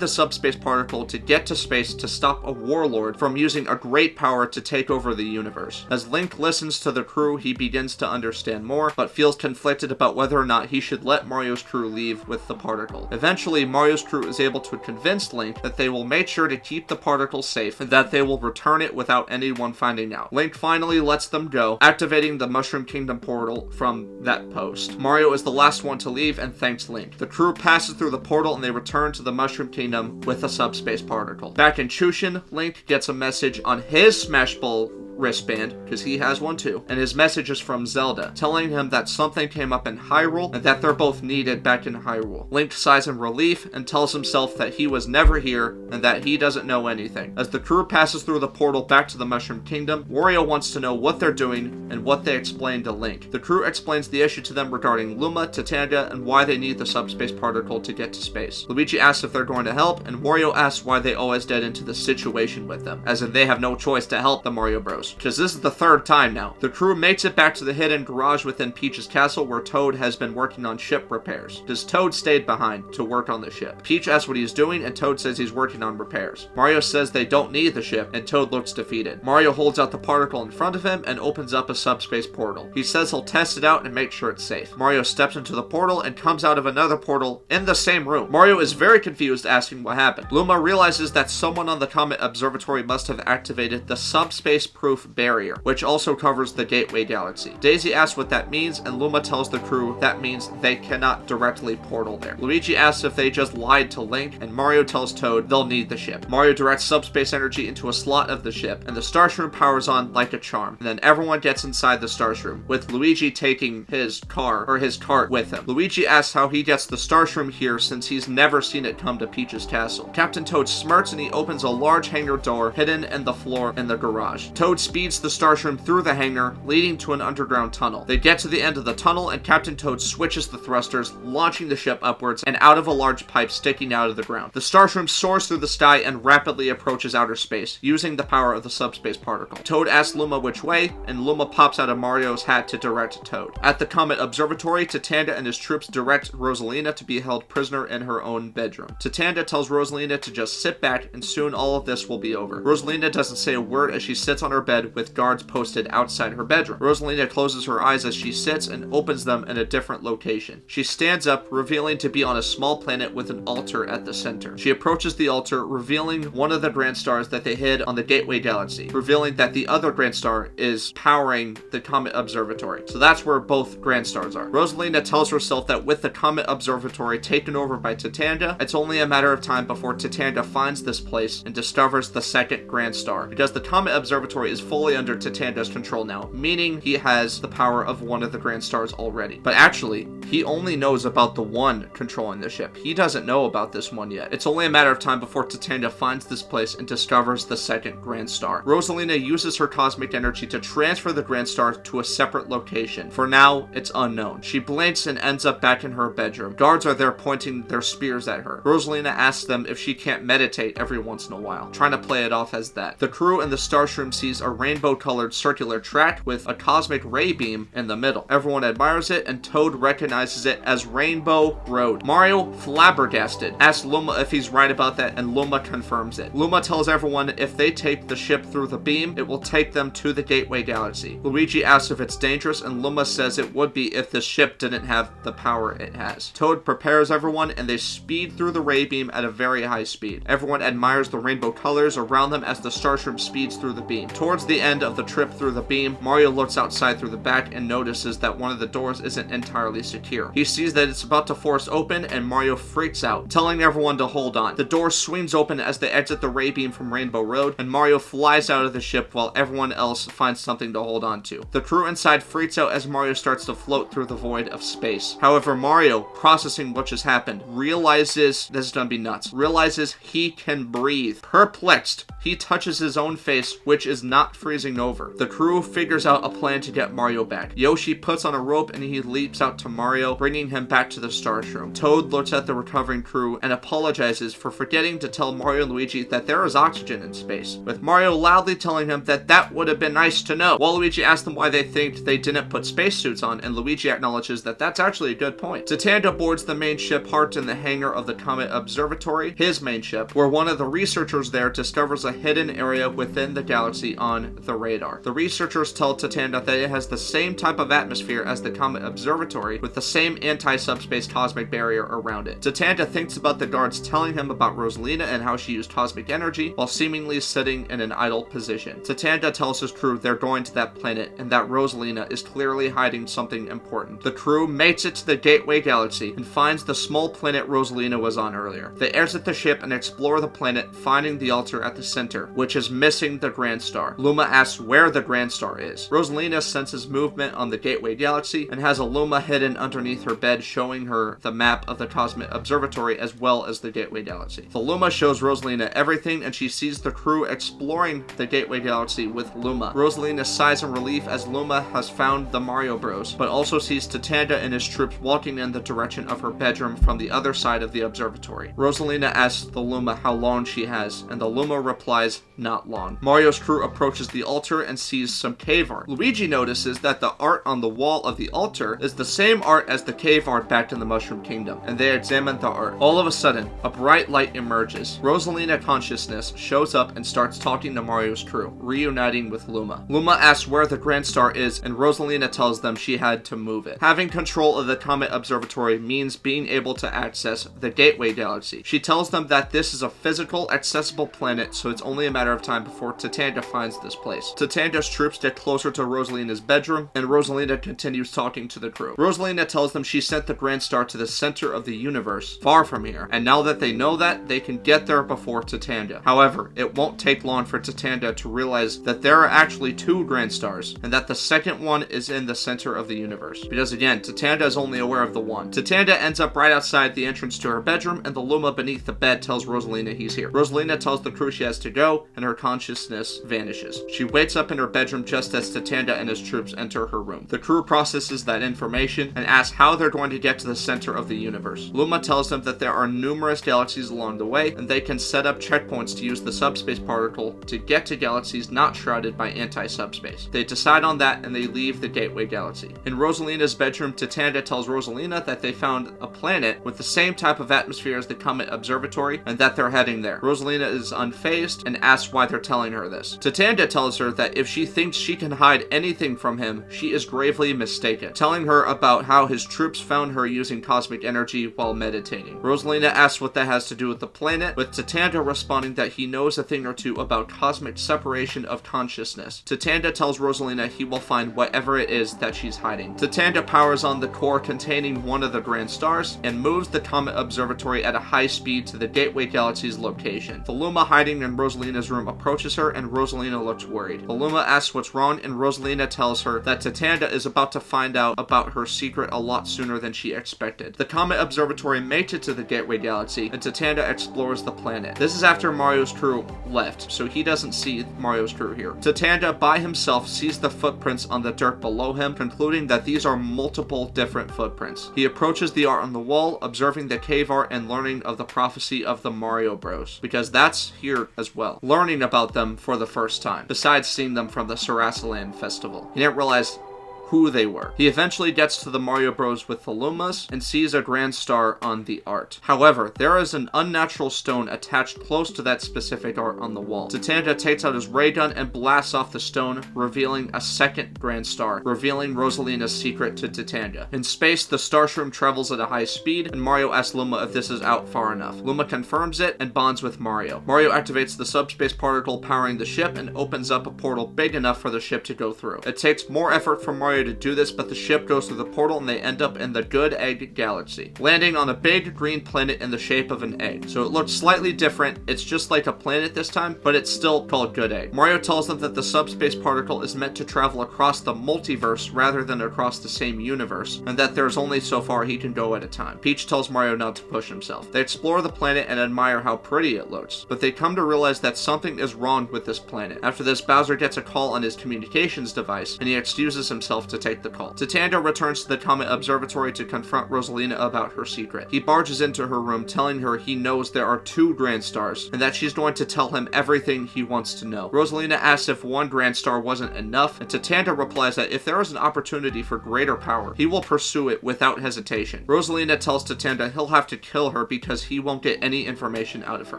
the subspace particle to get to space to stop a warlord from using a great power to take over the universe. As Link listens to the crew, he begins to understand more, but feels conflicted about whether or not he should let Mario's crew leave with the particle. Eventually, Mario's crew is able to convince Link that they will make sure to keep the particle safe, and that they will return it without anyone finding out. Link finally lets them go, activating the Mushroom Kingdom portal from that post. Mario is the last one to leave and thanks Link. The crew passes through the portal and they return to the Mushroom Kingdom with a subspace particle. Back in Chushin, Link gets a message on his Smash Ball wristband, because he has one too, and his message is from Zelda, telling him that something came up in Hyrule and that they're both needed back in Hyrule. Link sighs in relief and tells himself that he was never here and that he doesn't know anything. As the crew passes through the portal back to the Mushroom Kingdom, Wario wants to know what they're doing and what they explain to Link. The crew explains the issue to them regarding Luma, Tatanga, and why they need the subspace particle to get to space. Luigi asks if they're going to help, and Wario asks why they always get into the situation with them, as if they have no choice to help the Mario Bros. Because this is the third time now. The crew makes it back to the hidden garage within Peach's castle where Toad has been working on ship repairs, because Toad stayed behind to work on the ship. Peach asks what he's doing, and Toad says he's working on repairs. Mario says they don't need the ship, and Toad looks defeated. Mario holds out the particle in front of him and opens up a subspace portal. He says he'll test it out and make sure it's safe. Mario steps into the portal and comes out of another portal in the same room. Mario is very confused, asking what happened. Luma realizes that someone on the Comet Observatory must have activated the subspace-proof barrier, which also covers the Gateway Galaxy. Daisy asks what that means, and Luma tells the crew that means they cannot directly portal there. Luigi asks if they just lied to Link, and Mario tells Toad they'll need the ship. Mario directs subspace energy into a slot of the ship, and the Starshroom powers on like a charm, and then everyone gets inside the Starshroom, with Luigi taking his cart with him. Luigi asks how he gets the Starshroom here since he's never seen it come to Peach's castle. Captain Toad smirks and he opens a large hangar door hidden in the floor in the garage. Toad speeds the Starscream through the hangar, leading to an underground tunnel. They get to the end of the tunnel, and Captain Toad switches the thrusters, launching the ship upwards and out of a large pipe sticking out of the ground. The Starscream soars through the sky and rapidly approaches outer space, using the power of the subspace particle. Toad asks Luma which way, and Luma pops out of Mario's hat to direct Toad. At the Comet Observatory, Tatanga and his troops direct Rosalina to be held prisoner in her own bedroom. Tatanga tells Rosalina to just sit back, and soon all of this will be over. Rosalina doesn't say a word as she sits on her bed with guards posted outside her bedroom. Rosalina closes her eyes as she sits and opens them in a different location. She stands up, revealing to be on a small planet with an altar at the center. She approaches the altar, revealing one of the Grand Stars that they hid on the Gateway Galaxy, revealing that the other Grand Star is powering the Comet Observatory. So that's where both Grand Stars are. Rosalina tells herself that with the Comet Observatory taken over by Tatanga, it's only a matter of time before Tatanga finds this place and discovers the second Grand Star, because the Comet Observatory is fully under Tatanga's control now, meaning he has the power of one of the Grand Stars already. But actually, he only knows about the one controlling the ship. He doesn't know about this one yet. It's only a matter of time before Tatanga finds this place and discovers the second Grand Star. Rosalina uses her cosmic energy to transfer the Grand Star to a separate location. For now, it's unknown. She blinks and ends up back in her bedroom. Guards are there pointing their spears at her. Rosalina asks them if she can't meditate every once in a while, trying to play it off as that. The crew in the Starscream sees a rainbow-colored circular track with a cosmic ray beam in the middle. Everyone admires it, and Toad recognizes it as Rainbow Road. Mario, flabbergasted, asks Luma if he's right about that, and Luma confirms it. Luma tells everyone if they take the ship through the beam, it will take them to the Gateway Galaxy. Luigi asks if it's dangerous, and Luma says it would be if the ship didn't have the power it has. Toad prepares everyone, and they speed through the ray beam at a very high speed. Everyone admires the rainbow colors around them as the Starscream speeds through the beam. Towards the end of the trip through the beam, Mario looks outside through the back and notices that one of the doors isn't entirely secure. He sees that it's about to force open, and Mario freaks out, telling everyone to hold on. The door swings open as they exit the ray beam from Rainbow Road, and Mario flies out of the ship while everyone else finds something to hold on to. The crew inside freaks out as Mario starts to float through the void of space. However, Mario, processing what just happened, realizes this is gonna be nuts. Realizes he can breathe. Perplexed, he touches his own face, which is not freezing over. The crew figures out a plan to get Mario back. Yoshi puts on a rope and he leaps out to Mario, bringing him back to the Starscream. Toad looks at the recovering crew and apologizes for forgetting to tell Mario and Luigi that there is oxygen in space, with Mario loudly telling him that that would have been nice to know. Waluigi asks them why they think they didn't put spacesuits on, and Luigi acknowledges that that's actually a good point. Tatanga boards the main ship parked in the hangar of the Comet Observatory, his main ship, where one of the researchers there discovers a hidden area within the galaxy on the radar. The researchers tell Tatanga that it has the same type of atmosphere as the Comet Observatory, with the same anti-subspace cosmic barrier around it. Tatanga thinks about the guards telling him about Rosalina and how she used cosmic energy while seemingly sitting in an idle position. Tatanga tells his crew they're going to that planet and that Rosalina is clearly hiding something important. The crew makes it to the Gateway Galaxy and finds the small planet Rosalina was on earlier. They exit the ship and explore the planet, finding the altar at the center, which is missing the Grand Star. Luma asks where the Grand Star is. Rosalina senses movement on the Gateway Galaxy and has a Luma hidden underneath her bed, showing her the map of the Comet Observatory as well as the Gateway Galaxy. The Luma shows Rosalina everything, and she sees the crew exploring the Gateway Galaxy with Luma. Rosalina sighs in relief as Luma has found the Mario Bros, but also sees Tatanga and his troops walking in the direction of her bedroom from the other side of the observatory. Rosalina asks the Luma how long she has, and the Luma replies, not long. Mario's crew approaches the altar and sees some cave art. Luigi notices that the art on the wall of the altar is the same art as the cave art back in the Mushroom Kingdom, and they examine the art. All of a sudden, a bright light emerges. Rosalina consciousness shows up and starts talking to Mario's crew, reuniting with Luma. Luma asks where the Grand Star is, and Rosalina tells them she had to move it. Having control of the Comet Observatory means being able to access the Gateway Galaxy. She tells them that this is a physical, accessible planet, so it's only a matter of time before Tatanga finds this place. Tatanga's troops get closer to Rosalina's bedroom, and Rosalina continues talking to the crew. Rosalina tells them she sent the Grand Star to the center of the universe, far from here, and now that they know that, they can get there before Tatanga. However, it won't take long for Tatanga to realize that there are actually two Grand Stars, and that the second one is in the center of the universe. Because again, Tatanga is only aware of the one. Tatanga ends up right outside the entrance to her bedroom, and the Luma beneath the bed tells Rosalina he's here. Rosalina tells the crew she has to go, and her consciousness vanishes. changes. She wakes up in her bedroom just as Tatanga and his troops enter her room. The crew processes that information and asks how they're going to get to the center of the universe. Luma tells them that there are numerous galaxies along the way, and they can set up checkpoints to use the subspace particle to get to galaxies not shrouded by anti-subspace. They decide on that and they leave the Gateway Galaxy. In Rosalina's bedroom, Tatanga tells Rosalina that they found a planet with the same type of atmosphere as the Comet Observatory and that they're heading there. Rosalina is unfazed and asks why they're telling her this. Tatanga tells her that if she thinks she can hide anything from him, she is gravely mistaken, telling her about how his troops found her using cosmic energy while meditating. Rosalina asks what that has to do with the planet, with Tatanga responding that he knows a thing or two about cosmic separation of consciousness. Tatanga tells Rosalina he will find whatever it is that she's hiding. Tatanga powers on the core containing one of the grand stars and moves the Comet Observatory at a high speed to the Gateway Galaxy's location. The Luma hiding in Rosalina's room approaches her and Rosalina looks worried. The Luma asks what's wrong and Rosalina tells her that Tatanga is about to find out about her secret a lot sooner than she expected. The Comet Observatory makes it to the Gateway Galaxy and Tatanga explores the planet. This is after Mario's crew left, so he doesn't see Mario's crew here. Tatanga by himself sees the footprints on the dirt below him, concluding that these are multiple different footprints. He approaches the art on the wall, observing the cave art and learning of the prophecy of the Mario Bros, because that's here as well. Learning about them for the first time, besides seeing them from the Sarasaland festival. He didn't realize who they were. He eventually gets to the Mario Bros with the Lumas and sees a grand star on the art. However, there is an unnatural stone attached close to that specific art on the wall. Tatanga takes out his ray gun and blasts off the stone, revealing a second grand star, revealing Rosalina's secret to Tatanga. In space, the starshroom travels at a high speed, and Mario asks Luma if this is out far enough. Luma confirms it and bonds with Mario. Mario activates the subspace particle powering the ship and opens up a portal big enough for the ship to go through. It takes more effort for Mario to do this, but the ship goes through the portal and they end up in the Good Egg Galaxy, landing on a big green planet in the shape of an egg. So it looks slightly different. It's just like a planet this time, but it's still called Good Egg. Mario tells them that the subspace particle is meant to travel across the multiverse rather than across the same universe, and that there's only so far he can go at a time. Peach tells Mario not to push himself. They explore the planet and admire how pretty it looks, but they come to realize that something is wrong with this planet. After this, Bowser gets a call on his communications device, and he excuses himself to take the call. Tatanga returns to the Comet Observatory to confront Rosalina about her secret. He barges into her room, telling her he knows there are 2 grand stars, and that she's going to tell him everything he wants to know. Rosalina asks if 1 grand star wasn't enough, and Tatanga replies that if there is an opportunity for greater power, he will pursue it without hesitation. Rosalina tells Tatanga he'll have to kill her because he won't get any information out of her.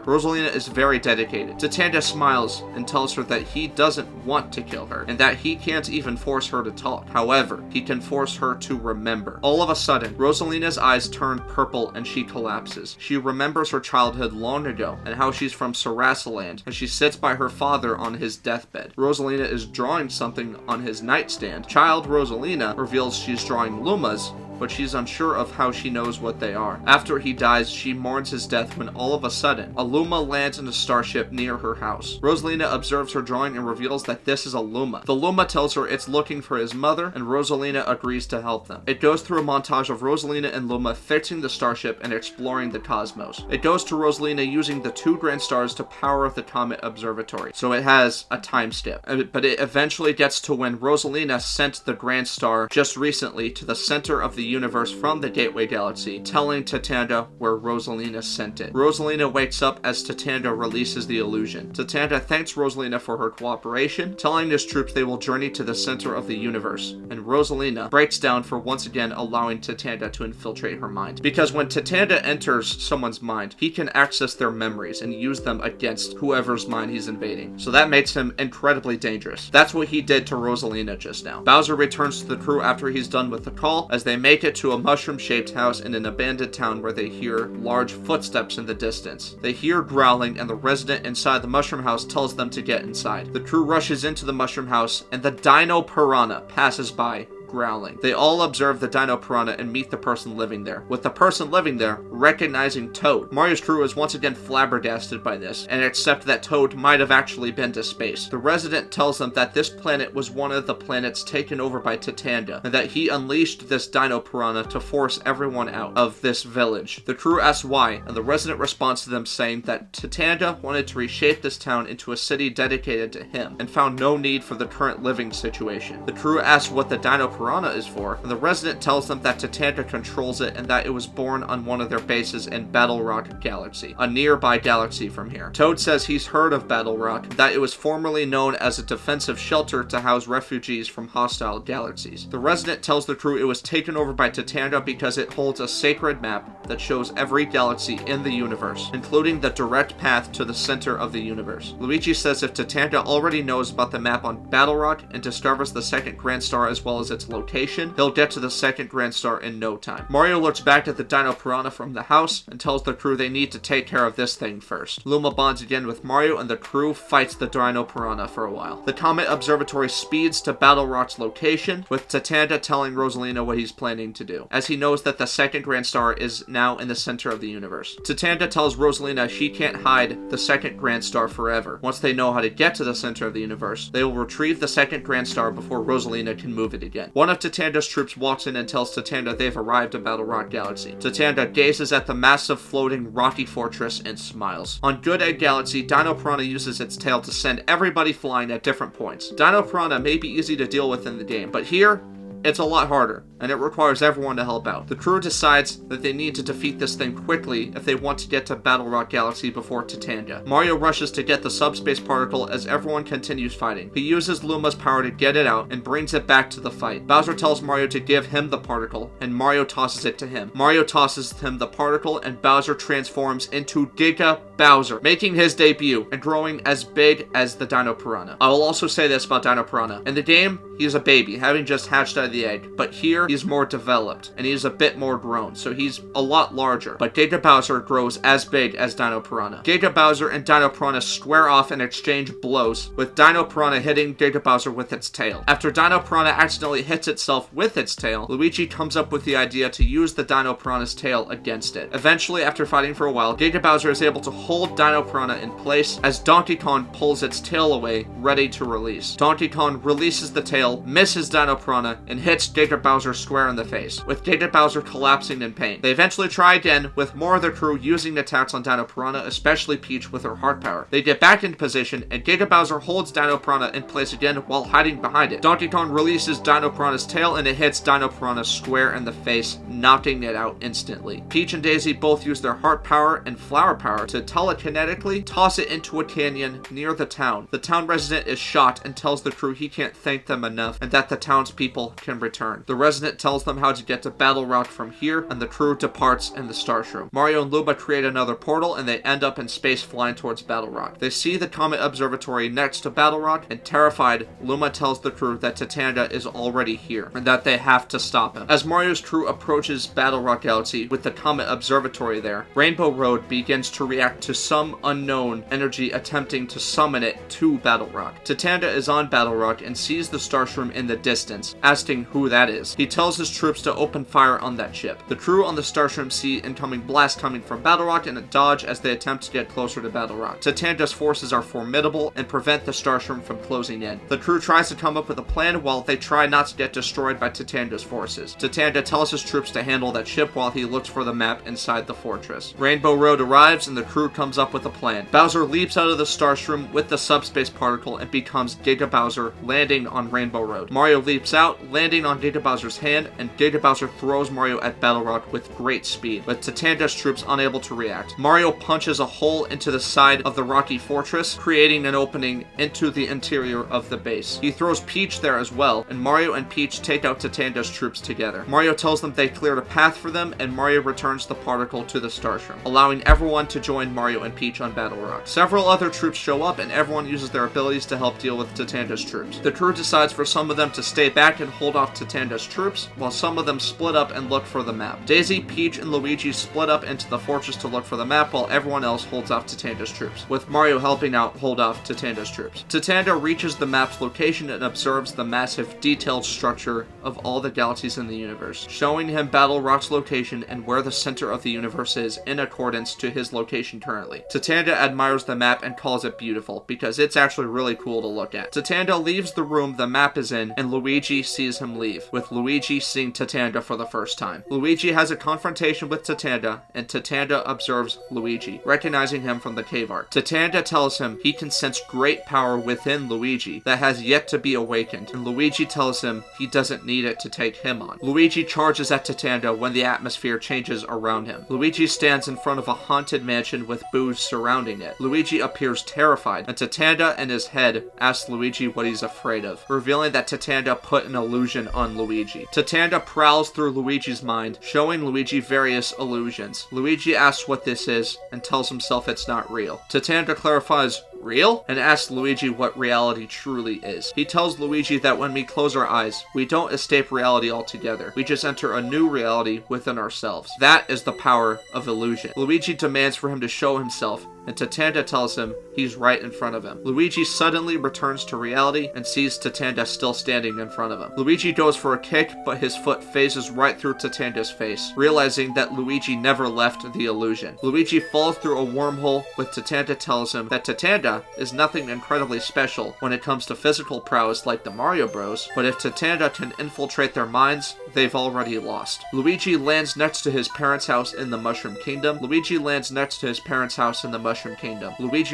Rosalina is very dedicated. Tatanga smiles and tells her that he doesn't want to kill her, and that he can't even force her to talk. However, he can force her to remember. All of a sudden, Rosalina's eyes turn purple and she collapses. She remembers her childhood long ago and how she's from Sarasaland, and she sits by her father on his deathbed. Rosalina is drawing something on his nightstand. Child Rosalina reveals she's drawing Lumas, but she's unsure of how she knows what they are. After he dies, she mourns his death when all of a sudden, a Luma lands in a starship near her house. Rosalina observes her drawing and reveals that this is a Luma. The Luma tells her it's looking for his mother, and Rosalina agrees to help them. It goes through a montage of Rosalina and Luma fixing the starship and exploring the cosmos. It goes to Rosalina using the 2 grand stars to power the Comet Observatory, so it has a time skip. But it eventually gets to when Rosalina sent the grand star just recently to the center of the universe from the Gateway Galaxy, telling Tatanga where Rosalina sent it. Rosalina wakes up as Tatanga releases the illusion. Tatanga thanks Rosalina for her cooperation, telling his troops they will journey to the center of the universe, and Rosalina breaks down for once again allowing Tatanga to infiltrate her mind. Because when Tatanga enters someone's mind, he can access their memories and use them against whoever's mind he's invading. So that makes him incredibly dangerous. That's what he did to Rosalina just now. Bowser returns to the crew after he's done with the call, as they make it to a mushroom-shaped house in an abandoned town where they hear large footsteps in the distance. They hear growling, and the resident inside the mushroom house tells them to get inside. The crew rushes into the mushroom house, and the Dino Piranha passes by, growling. They all observe the Dino Piranha and meet the person living there, with the person living there recognizing Toad. Mario's crew is once again flabbergasted by this, and accept that Toad might have actually been to space. The resident tells them that this planet was one of the planets taken over by Tatanga, and that he unleashed this Dino Piranha to force everyone out of this village. The crew asks why, and the resident responds to them saying that Tatanga wanted to reshape this town into a city dedicated to him, and found no need for the current living situation. The crew asks what the Dino Piranha is for, and the resident tells them that Tatanga controls it and that it was born on one of their bases in Battle Rock Galaxy, a nearby galaxy from here. Toad says he's heard of Battle Rock, that it was formerly known as a defensive shelter to house refugees from hostile galaxies. The resident tells the crew it was taken over by Tatanga because it holds a sacred map that shows every galaxy in the universe, including the direct path to the center of the universe. Luigi says if Tatanga already knows about the map on Battle Rock and discovers the second Grand Star as well as its location, he'll get to the second Grand Star in no time. Mario looks back at the Dino Piranha from the house and tells the crew they need to take care of this thing first. Luma bonds again with Mario and the crew fights the Dino Piranha for a while. The Comet Observatory speeds to Battle Rock's location, with Tatanga telling Rosalina what he's planning to do, as he knows that the second Grand Star is now in the center of the universe. Tatanga tells Rosalina she can't hide the second Grand Star forever. Once they know how to get to the center of the universe, they will retrieve the second Grand Star before Rosalina can move it again. One of Tatanga's troops walks in and tells Tatanga they've arrived at Battle Rock Galaxy. Tatanga gazes at the massive floating rocky fortress and smiles. On Good Egg Galaxy, Dino Piranha uses its tail to send everybody flying at different points. Dino Piranha may be easy to deal with in the game, but here, it's a lot harder, and it requires everyone to help out. The crew decides that they need to defeat this thing quickly if they want to get to Battle Rock Galaxy before Tatanga. Mario rushes to get the subspace particle as everyone continues fighting. He uses Luma's power to get it out and brings it back to the fight. Bowser tells Mario to give him the particle, and Mario tosses it to him. Mario tosses him the particle, and Bowser transforms into Giga Bowser, making his debut and growing as big as the Dino Piranha. I will also say this about Dino Piranha. In the game, he's a baby, having just hatched out of the egg, but here he's more developed and he's a bit more grown, so he's a lot larger. But Giga Bowser grows as big as Dino Piranha. Giga Bowser and Dino Piranha square off and exchange blows, with Dino Piranha hitting Giga Bowser with its tail. After Dino Piranha accidentally hits itself with its tail, Luigi comes up with the idea to use the Dino Piranha's tail against it. Eventually, after fighting for a while, Giga Bowser is able to hold Dino Piranha in place as Donkey Kong pulls its tail away, ready to release. Donkey Kong releases the tail, misses Dino Piranha, and hits Giga Bowser square in the face, with Giga Bowser collapsing in pain. They eventually try again, with more of their crew using attacks on Dino Piranha, especially Peach with her heart power. They get back into position, and Giga Bowser holds Dino Piranha in place again while hiding behind it. Donkey Kong releases Dino Piranha's tail, and it hits Dino Piranha square in the face, knocking it out instantly. Peach and Daisy both use their heart power and flower power to telekinetically toss it into a canyon near the town. The town resident is shot and tells the crew he can't thank them enough and that the townspeople can return. The resident tells them how to get to Battle Rock from here, and the crew departs in the Starshroom. Mario and Luma create another portal, and they end up in space flying towards Battle Rock. They see the Comet Observatory next to Battle Rock, and terrified, Luma tells the crew that Tatanga is already here, and that they have to stop him. As Mario's crew approaches Battle Rock Galaxy with the Comet Observatory there, Rainbow Road begins to react to some unknown energy attempting to summon it to Battle Rock. Tatanga is on Battle Rock and sees the Starshroom in the distance, asking who that is. He tells his troops to open fire on that ship. The crew on the Starshroom see incoming blasts coming from Battle Rock and dodge as they attempt to get closer to Battle Rock. Tatanga's forces are formidable and prevent the Starshroom from closing in. The crew tries to come up with a plan while they try not to get destroyed by Tatanga's forces. Tatanga tells his troops to handle that ship while he looks for the map inside the fortress. Rainbow Road arrives and the crew comes up with a plan. Bowser leaps out of the Starshroom with the subspace particle and becomes Giga Bowser, landing on Rainbow Road. Mario leaps out, landing on Giga Bowser's hand, and Giga Bowser throws Mario at Battle Rock with great speed, with Tatanga's troops unable to react. Mario punches a hole into the side of the rocky fortress, creating an opening into the interior of the base. He throws Peach there as well, and Mario and Peach take out Tatanga's troops together. Mario tells them they cleared a path for them, and Mario returns the particle to the Starshroom, allowing everyone to join Mario and Peach on Battle Rock. Several other troops show up, and everyone uses their abilities to help deal with Tatanga's troops. The crew decides for some of them to stay back and hold off Tatanga's troops, troops, while some of them split up and look for the map. Daisy, Peach, and Luigi split up into the fortress to look for the map, while everyone else holds off Tatanga's troops, with Mario helping out hold off Tatanga's troops. Tatanga reaches the map's location and observes the massive, detailed structure of all the galaxies in the universe, showing him Battle Rock's location and where the center of the universe is in accordance to his location currently. Tatanga admires the map and calls it beautiful, because it's actually really cool to look at. Tatanga leaves the room the map is in, and Luigi sees him leave, with Luigi seeing Tatanga for the first time. Luigi has a confrontation with Tatanga, and Tatanga observes Luigi, recognizing him from the cave art. Tatanga tells him he can sense great power within Luigi that has yet to be awakened, and Luigi tells him he doesn't need it to take him on. Luigi charges at Tatanga when the atmosphere changes around him. Luigi stands in front of a haunted mansion with booze surrounding it. Luigi appears terrified, and Tatanga in his head asks Luigi what he's afraid of, revealing that Tatanga put an illusion on Luigi. Tatanga prowls through Luigi's mind, showing Luigi various illusions. Luigi asks what this is, and tells himself it's not real. Tatanga clarifies, real? And asks Luigi what reality truly is. He tells Luigi that when we close our eyes, we don't escape reality altogether. We just enter a new reality within ourselves. That is the power of illusion. Luigi demands for him to show himself, and Tatanga tells him he's right in front of him. Luigi suddenly returns to reality and sees Tatanga still standing in front of him. Luigi goes for a kick, but his foot phases right through Tatanga's face, realizing that Luigi never left the illusion. Luigi falls through a wormhole, with Tatanga tells him that Tatanga is nothing incredibly special when it comes to physical prowess like the Mario Bros, but if Tatanga can infiltrate their minds, they've already lost. Luigi lands next to his parents' house in the Mushroom Kingdom. Luigi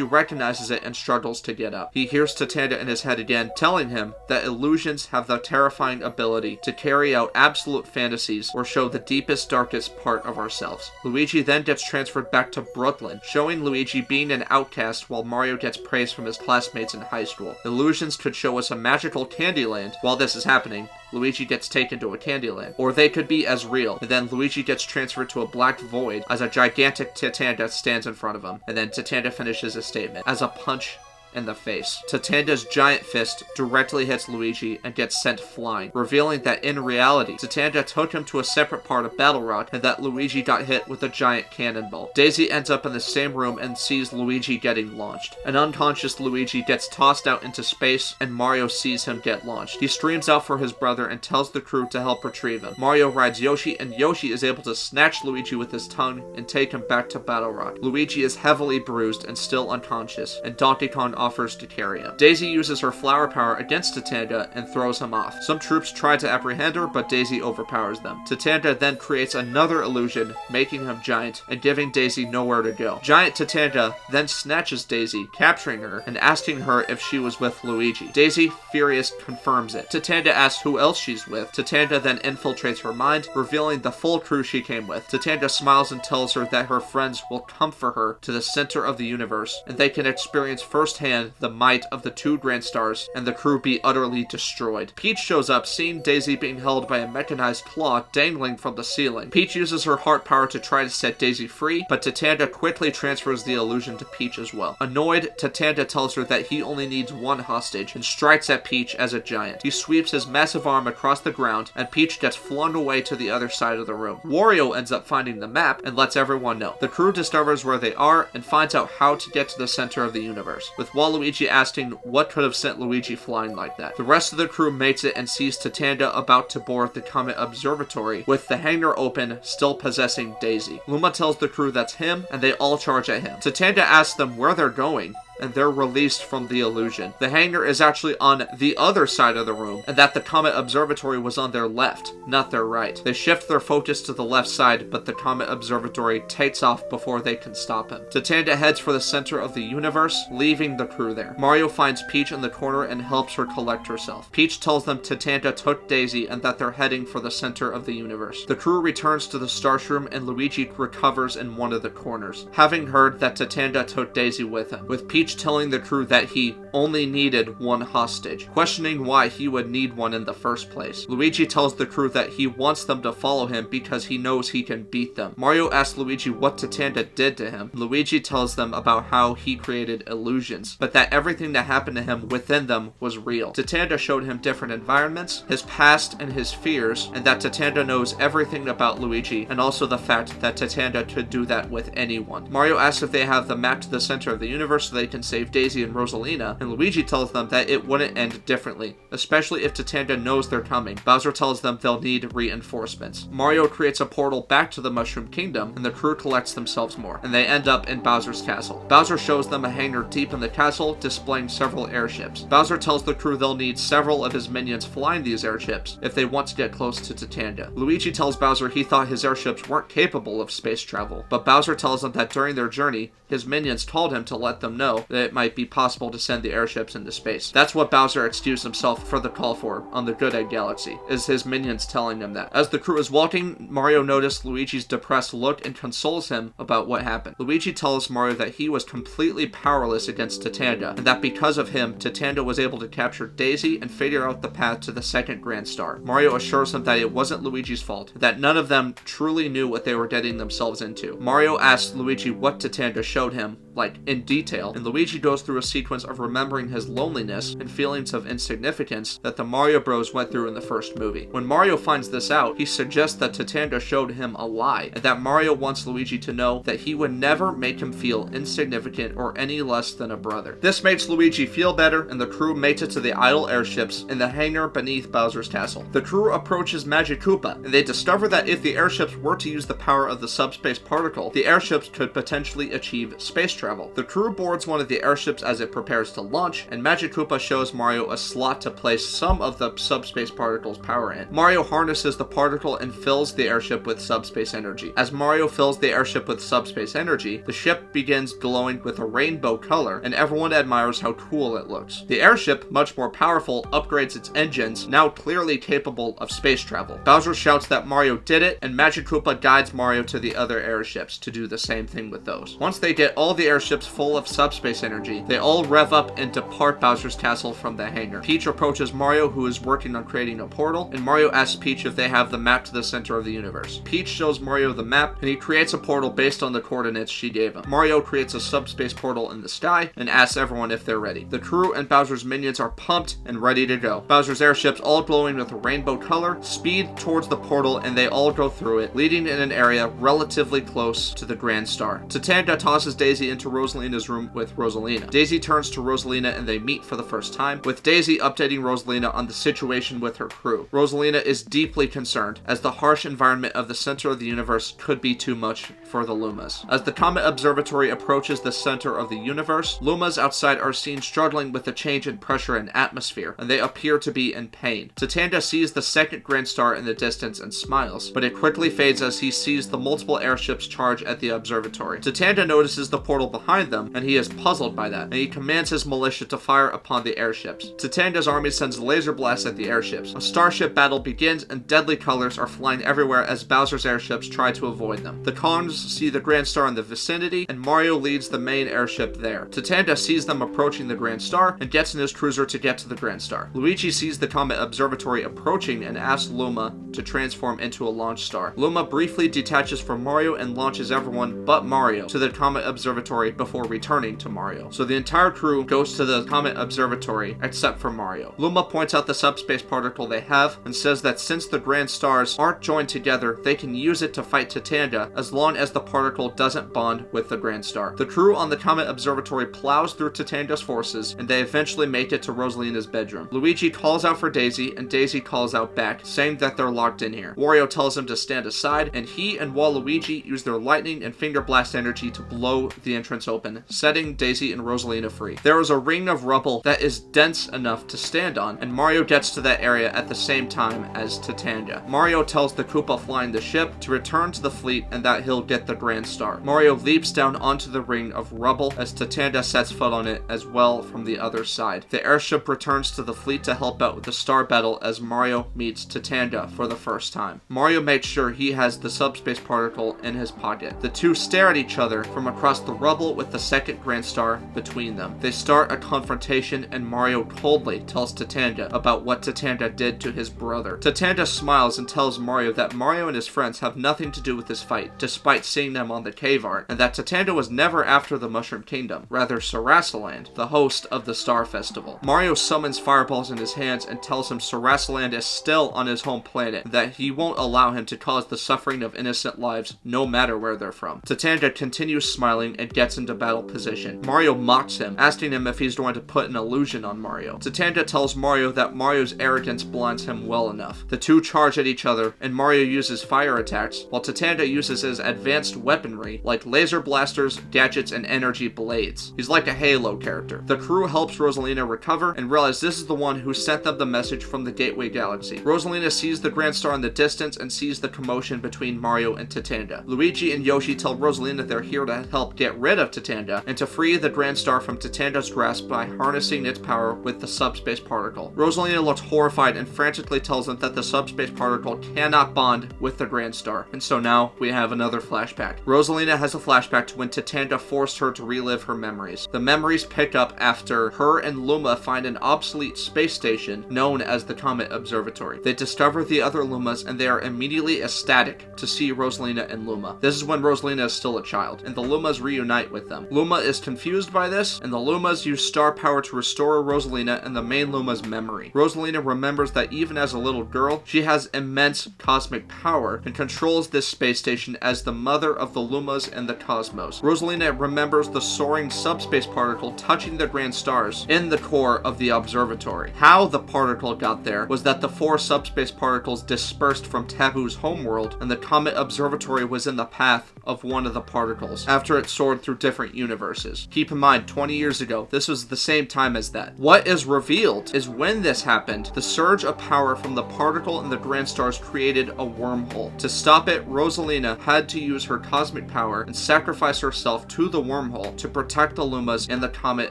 recognizes it and struggles to get up. He hears Tatanga in his head again, telling him that illusions have the terrifying ability to carry out absolute fantasies or show the deepest, darkest part of ourselves. Luigi then gets transferred back to Brooklyn, showing Luigi being an outcast while Mario gets praise from his classmates in high school. Illusions could show us a magical Candyland. While this is happening, Luigi gets taken to a Candyland. Or they could be as real, and then Luigi gets transferred to a black void as a gigantic Tatanga stands in front of him, and then Tatanga finishes his statement as a punch in the face. Tatanga's giant fist directly hits Luigi and gets sent flying, revealing that in reality, Tatanga took him to a separate part of Battle Rock and that Luigi got hit with a giant cannonball. Daisy ends up in the same room and sees Luigi getting launched. An unconscious Luigi gets tossed out into space, and Mario sees him get launched. He screams out for his brother and tells the crew to help retrieve him. Mario rides Yoshi, and Yoshi is able to snatch Luigi with his tongue and take him back to Battle Rock. Luigi is heavily bruised and still unconscious, and Donkey Kong offers to carry him. Daisy uses her flower power against Tatanga and throws him off. Some troops try to apprehend her, but Daisy overpowers them. Tatanga then creates another illusion, making him giant and giving Daisy nowhere to go. Giant Tatanga then snatches Daisy, capturing her and asking her if she was with Luigi. Daisy, furious, confirms it. Tatanga asks who else she's with. Tatanga then infiltrates her mind, revealing the full crew she came with. Tatanga smiles and tells her that her friends will come for her to the center of the universe, and they can experience firsthand the might of the two Grand Stars and the crew be utterly destroyed. Peach shows up, seeing Daisy being held by a mechanized claw dangling from the ceiling. Peach uses her heart power to try to set Daisy free, but Tatanga quickly transfers the illusion to Peach as well. Annoyed, Tatanga tells her that he only needs one hostage and strikes at Peach as a giant. He sweeps his massive arm across the ground, and Peach gets flung away to the other side of the room. Wario ends up finding the map and lets everyone know. The crew discovers where they are and finds out how to get to the center of the universe, with Waluigi asking what could have sent Luigi flying like that. The rest of the crew makes it and sees Tatanga about to board the Comet Observatory, with the hangar open, still possessing Daisy. Luma tells the crew that's him, and they all charge at him. Tatanga asks them where they're going, and they're released from the illusion. The hangar is actually on the other side of the room, and that the Comet Observatory was on their left, not their right. They shift their focus to the left side, but the Comet Observatory takes off before they can stop him. Tatanga heads for the center of the universe, leaving the crew there. Mario finds Peach in the corner and helps her collect herself. Peach tells them Tatanga took Daisy and that they're heading for the center of the universe. The crew returns to the Starsroom and Luigi recovers in one of the corners, having heard that Tatanga took Daisy with him, with Peach Peach telling the crew that he only needed one hostage, questioning why he would need one in the first place. Luigi tells the crew that he wants them to follow him because he knows he can beat them. Mario asks Luigi what Tatanga did to him. Luigi tells them about how he created illusions, but that everything that happened to him within them was real. Tatanga showed him different environments, his past and his fears, and that Tatanga knows everything about Luigi, and also the fact that Tatanga could do that with anyone. Mario asks if they have the map to the center of the universe so they can save Daisy and Rosalina, and Luigi tells them that it wouldn't end differently, especially if Tatanga knows they're coming. Bowser tells them they'll need reinforcements. Mario creates a portal back to the Mushroom Kingdom, and the crew collects themselves more, and they end up in Bowser's castle. Bowser shows them a hangar deep in the castle, displaying several airships. Bowser tells the crew they'll need several of his minions flying these airships if they want to get close to Tatanga. Luigi tells Bowser he thought his airships weren't capable of space travel, but Bowser tells him that during their journey, his minions told him to let them know that it might be possible to send the airships into space. That's what Bowser excused himself for the call for on the Good Egg Galaxy, is his minions telling him that. As the crew is walking, Mario noticed Luigi's depressed look and consoles him about what happened. Luigi tells Mario that he was completely powerless against Tatanga, and that because of him, Tatanga was able to capture Daisy and figure out the path to the second Grand Star. Mario assures him that it wasn't Luigi's fault, that none of them truly knew what they were getting themselves into. Mario asks Luigi what Tatanga showed him, like, in detail, and Luigi goes through a sequence of remembering his loneliness and feelings of insignificance that the Mario Bros went through in the first movie. When Mario finds this out, he suggests that Tatanga showed him a lie, and that Mario wants Luigi to know that he would never make him feel insignificant or any less than a brother. This makes Luigi feel better, and the crew makes it to the idle airships in the hangar beneath Bowser's castle. The crew approaches Magic Koopa, and they discover that if the airships were to use the power of the subspace particle, the airships could potentially achieve space travel. The crew boards one of the airships as it prepares to launch, and Magic Koopa shows Mario a slot to place some of the subspace particle's power in. Mario harnesses the particle and fills the airship with subspace energy. As Mario fills the airship with subspace energy, the ship begins glowing with a rainbow color, and everyone admires how cool it looks. The airship, much more powerful, upgrades its engines, now clearly capable of space travel. Bowser shouts that Mario did it, and Magic Koopa guides Mario to the other airships to do the same thing with those. Once they get all the airships full of subspace energy, they all rev up and depart Bowser's castle from the hangar. Peach approaches Mario, who is working on creating a portal, and Mario asks Peach if they have the map to the center of the universe. Peach shows Mario the map, and he creates a portal based on the coordinates she gave him. Mario creates a subspace portal in the sky and asks everyone if they're ready. The crew and Bowser's minions are pumped and ready to go. Bowser's airships, all glowing with a rainbow color, speed towards the portal, and they all go through it, leading in an area relatively close to the Grand Star. Tatanga tosses Daisy into Rosalina's room with Rosalina. Daisy turns to Rosalina and they meet for the first time, with Daisy updating Rosalina on the situation with her crew. Rosalina is deeply concerned, as the harsh environment of the center of the universe could be too much for the Lumas. As the Comet Observatory approaches the center of the universe, Lumas outside are seen struggling with the change in pressure and atmosphere, and they appear to be in pain. Tatanga sees the second Grand Star in the distance and smiles, but it quickly fades as he sees the multiple airships charge at the observatory. Tatanga notices the portal behind them, and he is puzzled by that, and he commands his militia to fire upon the airships. Tatanga's army sends laser blasts at the airships. A starship battle begins, and deadly colors are flying everywhere as Bowser's airships try to avoid them. The Kongs see the Grand Star in the vicinity, and Mario leads the main airship there. Tatanga sees them approaching the Grand Star and gets in his cruiser to get to the Grand Star. Luigi sees the Comet Observatory approaching and asks Luma to transform into a launch star. Luma briefly detaches from Mario and launches everyone but Mario to the Comet Observatory before returning to Mario. So the entire crew goes to the Comet Observatory except for Mario. Luma points out the subspace particle they have and says that since the Grand Stars aren't joined together, they can use it to fight Tatanga as long as the particle doesn't bond with the Grand Star. The crew on the Comet Observatory plows through Tatanga's forces, and they eventually make it to Rosalina's bedroom. Luigi calls out for Daisy, and Daisy calls out back, saying that they're locked in here. Wario tells him to stand aside, and he and Waluigi use their lightning and finger blast energy to blow the entrance open, setting Daisy and Rosalina free. There is a ring of rubble that is dense enough to stand on, and Mario gets to that area at the same time as Tatanga. Mario tells the Koopa flying the ship to return to the fleet and that he'll get the Grand Star. Mario leaps down onto the ring of rubble as Tatanga sets foot on it as well from the other side. The airship returns to the fleet to help out with the star battle as Mario meets Tatanga for the first time. Mario makes sure he has the subspace particle in his pocket. The two stare at each other from across the rubble trouble with the second Grand Star between them. They start a confrontation and Mario coldly tells Tatanga about what Tatanga did to his brother. Tatanga smiles and tells Mario that Mario and his friends have nothing to do with this fight, despite seeing them on the cave art, and that Tatanga was never after the Mushroom Kingdom, rather Sarasaland, the host of the Star Festival. Mario summons fireballs in his hands and tells him Sarasaland is still on his home planet, and that he won't allow him to cause the suffering of innocent lives no matter where they're from. Tatanga continues smiling and gets into battle position. Mario mocks him, asking him if he's going to put an illusion on Mario. Tatanga tells Mario that Mario's arrogance blinds him well enough. The two charge at each other, and Mario uses fire attacks, while Tatanga uses his advanced weaponry like laser blasters, gadgets, and energy blades. He's like a Halo character. The crew helps Rosalina recover and realize this is the one who sent them the message from the Gateway Galaxy. Rosalina sees the Grand Star in the distance and sees the commotion between Mario and Tatanga. Luigi and Yoshi tell Rosalina they're here to help get rid of Tatanga and to free the Grand Star from Tatanga's grasp by harnessing its power with the subspace particle. Rosalina looks horrified and frantically tells them that the subspace particle cannot bond with the Grand Star. And so now we have another flashback. Rosalina has a flashback to when Tatanga forced her to relive her memories. The memories pick up after her and Luma find an obsolete space station known as the Comet Observatory. They discover the other Lumas and they are immediately ecstatic to see Rosalina and Luma. This is when Rosalina is still a child, and the Lumas reunite with them. Luma is confused by this, and the Lumas use star power to restore Rosalina and the main Luma's memory. Rosalina remembers that even as a little girl, she has immense cosmic power and controls this space station as the mother of the Lumas and the cosmos. Rosalina remembers the soaring subspace particle touching the grand stars in the core of the observatory. How the particle got there was that the 4 subspace particles dispersed from Taboo's homeworld, and the Comet Observatory was in the path of one of the particles after it soared through different universes. Keep in mind, 20 years ago, this was the same time as that. What is revealed is when this happened, the surge of power from the particle and the grand stars created a wormhole. To stop it, Rosalina had to use her cosmic power and sacrifice herself to the wormhole to protect the Lumas and the Comet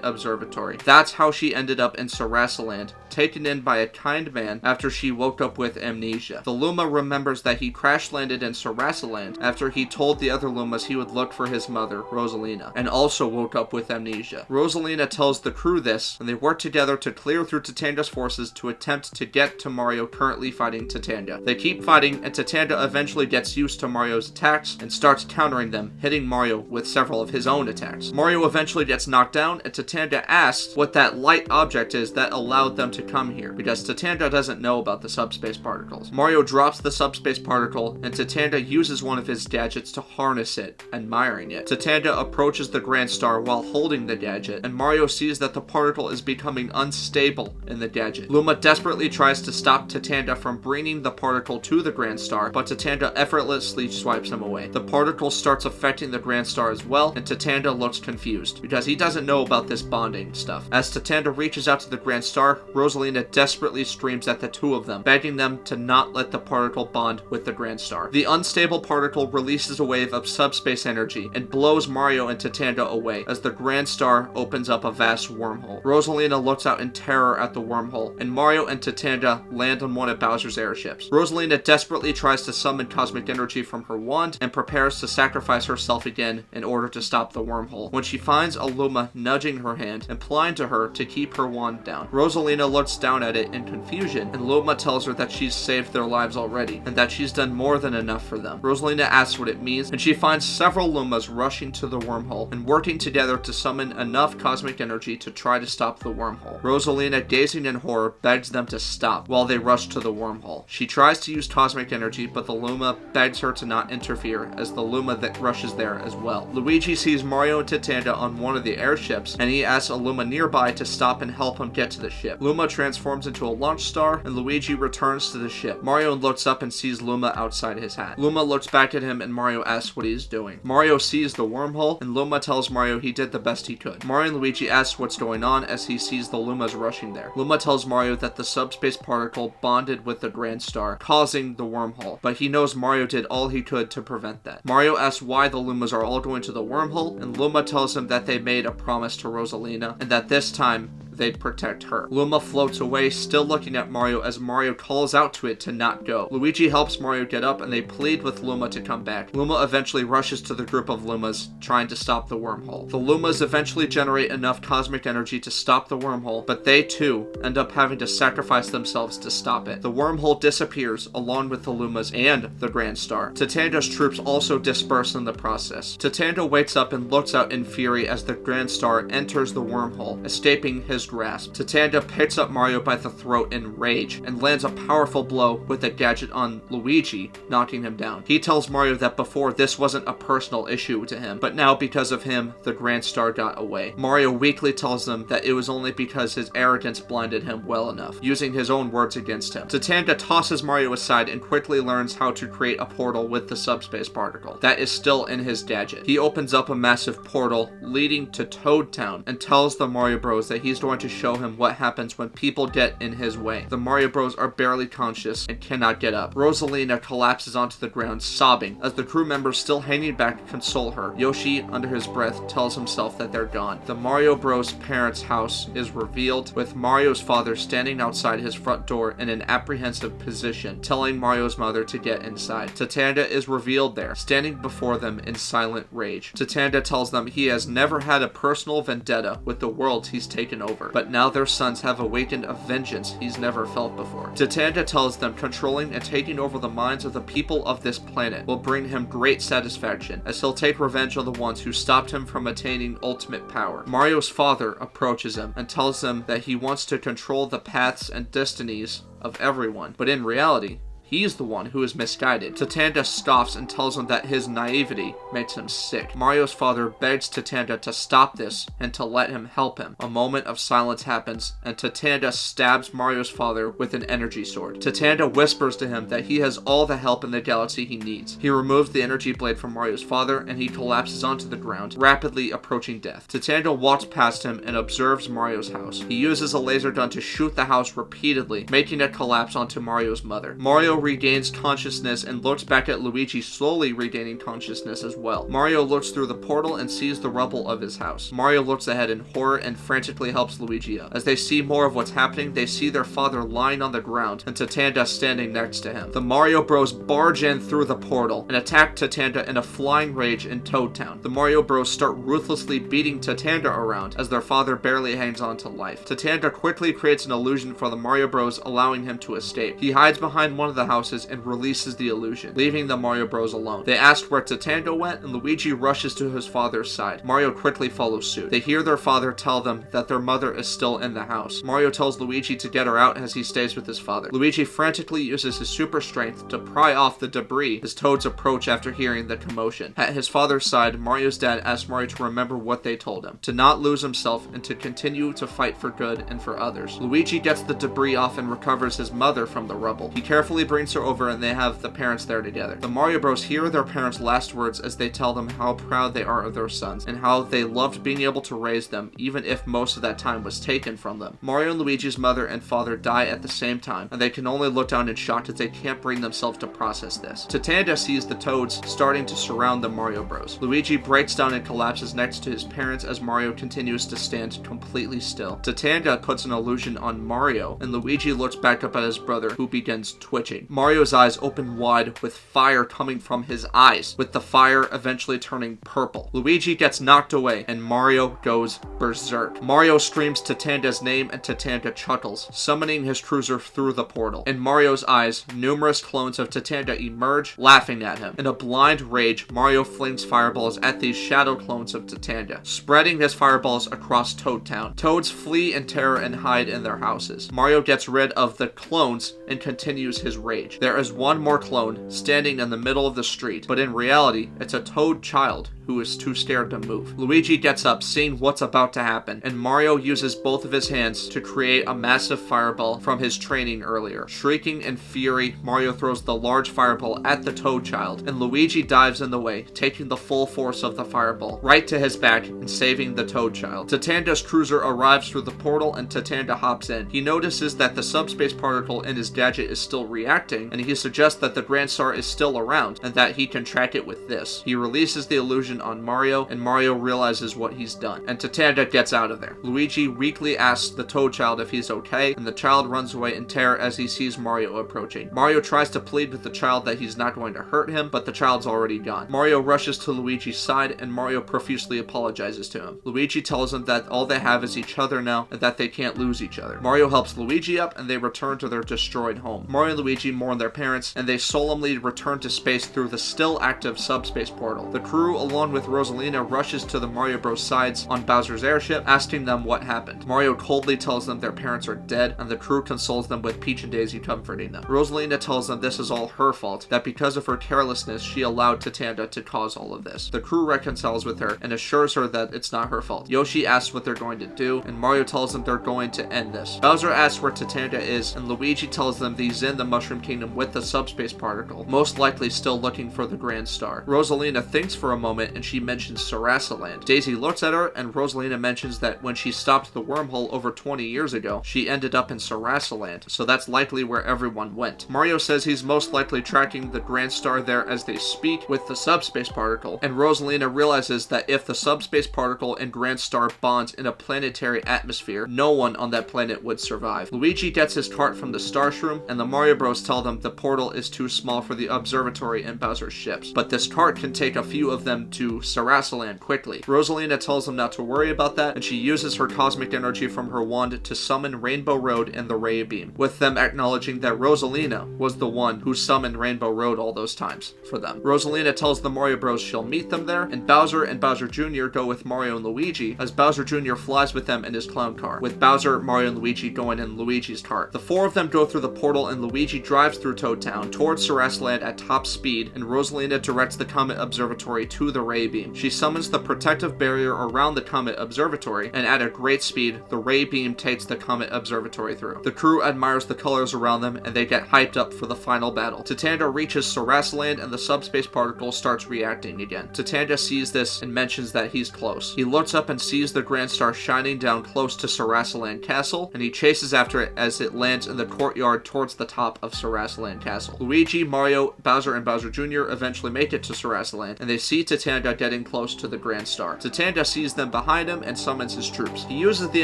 Observatory. That's how she ended up in Sarasaland, taken in by a kind man after she woke up with amnesia. The Luma remembers that he crash-landed in Sarasaland after he told the other Lumas he would look for his mother, Rosalina, and also woke up with amnesia. Rosalina tells the crew this, and they work together to clear through Tatanga's forces to attempt to get to Mario currently fighting Tatanga. They keep fighting, and Tatanga eventually gets used to Mario's attacks and starts countering them, hitting Mario with several of his own attacks. Mario eventually gets knocked down, and Tatanga asks what that light object is that allowed them to come here, because Tatanga doesn't know about the subspace particles. Mario drops the subspace particle, and Tatanga uses one of his gadgets to harness it, admiring it. Tatanga approaches the Grand Star while holding the gadget, and Mario sees that the particle is becoming unstable in the gadget. Luma desperately tries to stop Tatanga from bringing the particle to the Grand Star, but Tatanga effortlessly swipes him away. The particle starts affecting the Grand Star as well, and Tatanga looks confused, because he doesn't know about this bonding stuff. As Tatanga reaches out to the Grand Star, Rosalina desperately screams at the two of them, begging them to not let the particle bond with the Grand Star. The unstable particle releases a wave of subspace energy and blows Mario and Tatanga away as the Grand Star opens up a vast wormhole. Rosalina looks out in terror at the wormhole, and Mario and Tatanga land on one of Bowser's airships. Rosalina desperately tries to summon cosmic energy from her wand and prepares to sacrifice herself again in order to stop the wormhole, when she finds a Luma nudging her hand, implying to her to keep her wand down. Rosalina looks down at it in confusion, and Luma tells her that she's saved their lives already, and that she's done more than enough for them. Rosalina asks what it means, and she finds several Lumas rushing to the wormhole and working together to summon enough cosmic energy to try to stop the wormhole. Rosalina, gazing in horror, begs them to stop while they rush to the wormhole. She tries to use cosmic energy, but the Luma begs her to not interfere, as the Luma that rushes there as well. Luigi sees Mario and Tatanga on one of the airships, and he asks a Luma nearby to stop and help him get to the ship. Luma transforms into a launch star, and Luigi returns to the ship. Mario looks up and sees Luma outside his hat. Luma looks back at him, and Mario asks what he is doing. Mario sees the wormhole, and Luma tells Mario he did the best he could. Mario and Luigi ask what's going on as he sees the Lumas rushing there. Luma tells Mario that the subspace particle bonded with the Grand Star, causing the wormhole, but he knows Mario did all he could to prevent that. Mario asks why the Lumas are all going to the wormhole, and Luma tells him that they made a promise to Rosalina, and that this time they'd protect her. Luma floats away, still looking at Mario as Mario calls out to it to not go. Luigi helps Mario get up and they plead with Luma to come back. Luma eventually rushes to the group of Lumas, trying to stop the wormhole. The Lumas eventually generate enough cosmic energy to stop the wormhole, but they too end up having to sacrifice themselves to stop it. The wormhole disappears along with the Lumas and the Grand Star. Tatanga's troops also disperse in the process. Tatanga wakes up and looks out in fury as the Grand Star enters the wormhole, escaping his grasp. Tatanga picks up Mario by the throat in rage and lands a powerful blow with a gadget on Luigi, knocking him down. He tells Mario that before this wasn't a personal issue to him, but now because of him, the Grand Star got away. Mario weakly tells them that it was only because his arrogance blinded him well enough, using his own words against him. Tatanga tosses Mario aside and quickly learns how to create a portal with the subspace particle that is still in his gadget. He opens up a massive portal leading to Toad Town and tells the Mario Bros that he's going to show him what happens when people get in his way. The Mario Bros are barely conscious and cannot get up. Rosalina collapses onto the ground, sobbing, as the crew members still hanging back console her. Yoshi, under his breath, tells himself that they're gone. The Mario Bros' parents' house is revealed, with Mario's father standing outside his front door in an apprehensive position, telling Mario's mother to get inside. Tatanga is revealed there, standing before them in silent rage. Tatanga tells them he has never had a personal vendetta with the world he's taken over, but now their sons have awakened a vengeance he's never felt before. Tatanga tells them controlling and taking over the minds of the people of this planet will bring him great satisfaction, as he'll take revenge on the ones who stopped him from attaining ultimate power. Mario's father approaches him and tells him that he wants to control the paths and destinies of everyone, but in reality, he's the one who is misguided. Tatanga scoffs and tells him that his naivety makes him sick. Mario's father begs Tatanga to stop this and to let him help him. A moment of silence happens, and Tatanga stabs Mario's father with an energy sword. Tatanga whispers to him that he has all the help in the galaxy he needs. He removes the energy blade from Mario's father, and he collapses onto the ground, rapidly approaching death. Tatanga walks past him and observes Mario's house. He uses a laser gun to shoot the house repeatedly, making it collapse onto Mario's mother. Mario regains consciousness and looks back at Luigi, slowly regaining consciousness as well. Mario looks through the portal and sees the rubble of his house. Mario looks ahead in horror and frantically helps Luigi up. As they see more of what's happening, they see their father lying on the ground and Tatanga standing next to him. The Mario Bros barge in through the portal and attack Tatanga in a flying rage in Toad Town. The Mario Bros start ruthlessly beating Tatanga around as their father barely hangs on to life. Tatanga quickly creates an illusion for the Mario Bros, allowing him to escape. He hides behind one of the houses and releases the illusion, leaving the Mario Bros alone. They ask where Tatanga went, and Luigi rushes to his father's side. Mario quickly follows suit. They hear their father tell them that their mother is still in the house. Mario tells Luigi to get her out as he stays with his father. Luigi frantically uses his super strength to pry off the debris as Toads approach after hearing the commotion. At his father's side, Mario's dad asks Mario to remember what they told him, to not lose himself and to continue to fight for good and for others. Luigi gets the debris off and recovers his mother from the rubble. He carefully brings her over and they have the parents there together. The Mario Bros hear their parents' last words as they tell them how proud they are of their sons and how they loved being able to raise them even if most of that time was taken from them. Mario and Luigi's mother and father die at the same time, and they can only look down in shock as they can't bring themselves to process this. Tatanga sees the Toads starting to surround the Mario Bros. Luigi breaks down and collapses next to his parents as Mario continues to stand completely still. Tatanga puts an illusion on Mario, and Luigi looks back up at his brother, who begins twitching. Mario's eyes open wide with fire coming from his eyes, with the fire eventually turning purple. Luigi gets knocked away and Mario goes berserk. Mario screams Tatanga's name and Tatanga chuckles, summoning his cruiser through the portal. In Mario's eyes, numerous clones of Tatanga emerge, laughing at him. In a blind rage, Mario flings fireballs at these shadow clones of Tatanga, spreading his fireballs across Toad Town. Toads flee in terror and hide in their houses. Mario gets rid of the clones and continues his rage. There is one more clone standing in the middle of the street, but in reality, it's a Toad child who is too scared to move. Luigi gets up, seeing what's about to happen, and Mario uses both of his hands to create a massive fireball from his training earlier. Shrieking in fury, Mario throws the large fireball at the Toad child, and Luigi dives in the way, taking the full force of the fireball right to his back and saving the Toad child. Tatanga's cruiser arrives through the portal and Tatanga hops in. He notices that the subspace particle in his gadget is still reactive, reacting, and he suggests that the Grand Star is still around, and that he can track it with this. He releases the illusion on Mario, and Mario realizes what he's done, and Tatanga gets out of there. Luigi weakly asks the Toad Child if he's okay, and the child runs away in terror as he sees Mario approaching. Mario tries to plead with the child that he's not going to hurt him, but the child's already gone. Mario rushes to Luigi's side, and Mario profusely apologizes to him. Luigi tells him that all they have is each other now, and that they can't lose each other. Mario helps Luigi up, and they return to their destroyed home. Mario and Luigi mourn their parents, and they solemnly return to space through the still active subspace portal. The crew, along with Rosalina, rushes to the Mario Bros sides on Bowser's airship, asking them what happened. Mario coldly tells them their parents are dead, and the crew consoles them with Peach and Daisy comforting them. Rosalina tells them this is all her fault, that because of her carelessness, she allowed Tatanga to cause all of this. The crew reconciles with her and assures her that it's not her fault. Yoshi asks what they're going to do, and Mario tells them they're going to end this. Bowser asks where Tatanga is, and Luigi tells them he's in the Mushroom Kingdom with the subspace particle, most likely still looking for the Grand Star. Rosalina thinks for a moment, and she mentions Sarasaland. Daisy looks at her, and Rosalina mentions that when she stopped the wormhole over 20 years ago, she ended up in Sarasaland, so that's likely where everyone went. Mario says he's most likely tracking the Grand Star there as they speak with the subspace particle, and Rosalina realizes that if the subspace particle and Grand Star bonds in a planetary atmosphere, no one on that planet would survive. Luigi gets his cart from the Star Shroom, and the Mario Bros tell them the portal is too small for the observatory and Bowser's ships, but this cart can take a few of them to Sarasaland quickly. Rosalina tells them not to worry about that, and she uses her cosmic energy from her wand to summon Rainbow Road and the Ray Beam, with them acknowledging that Rosalina was the one who summoned Rainbow Road all those times for them. Rosalina tells the Mario Bros she'll meet them there, and Bowser Jr. go with Mario and Luigi, as Bowser Jr. flies with them in his clown car, with Bowser, Mario, and Luigi going in Luigi's cart. The four of them go through the portal, and Luigi drives through Toad Town towards Sarasaland at top speed, and Rosalina directs the Comet Observatory to the Ray Beam. She summons the protective barrier around the Comet Observatory, and at a great speed, the Ray Beam takes the Comet Observatory through. The crew admires the colors around them, and they get hyped up for the final battle. Tatanga reaches Sarasaland, and the subspace particle starts reacting again. Tatanga sees this and mentions that he's close. He looks up and sees the Grand Star shining down close to Sarasaland Castle, and he chases after it as it lands in the courtyard towards the top of Sarasaland Castle. Luigi, Mario, Bowser, and Bowser Jr. eventually make it to Sarasaland, and they see Tatanga getting close to the Grand Star. Tatanga sees them behind him and summons his troops. He uses the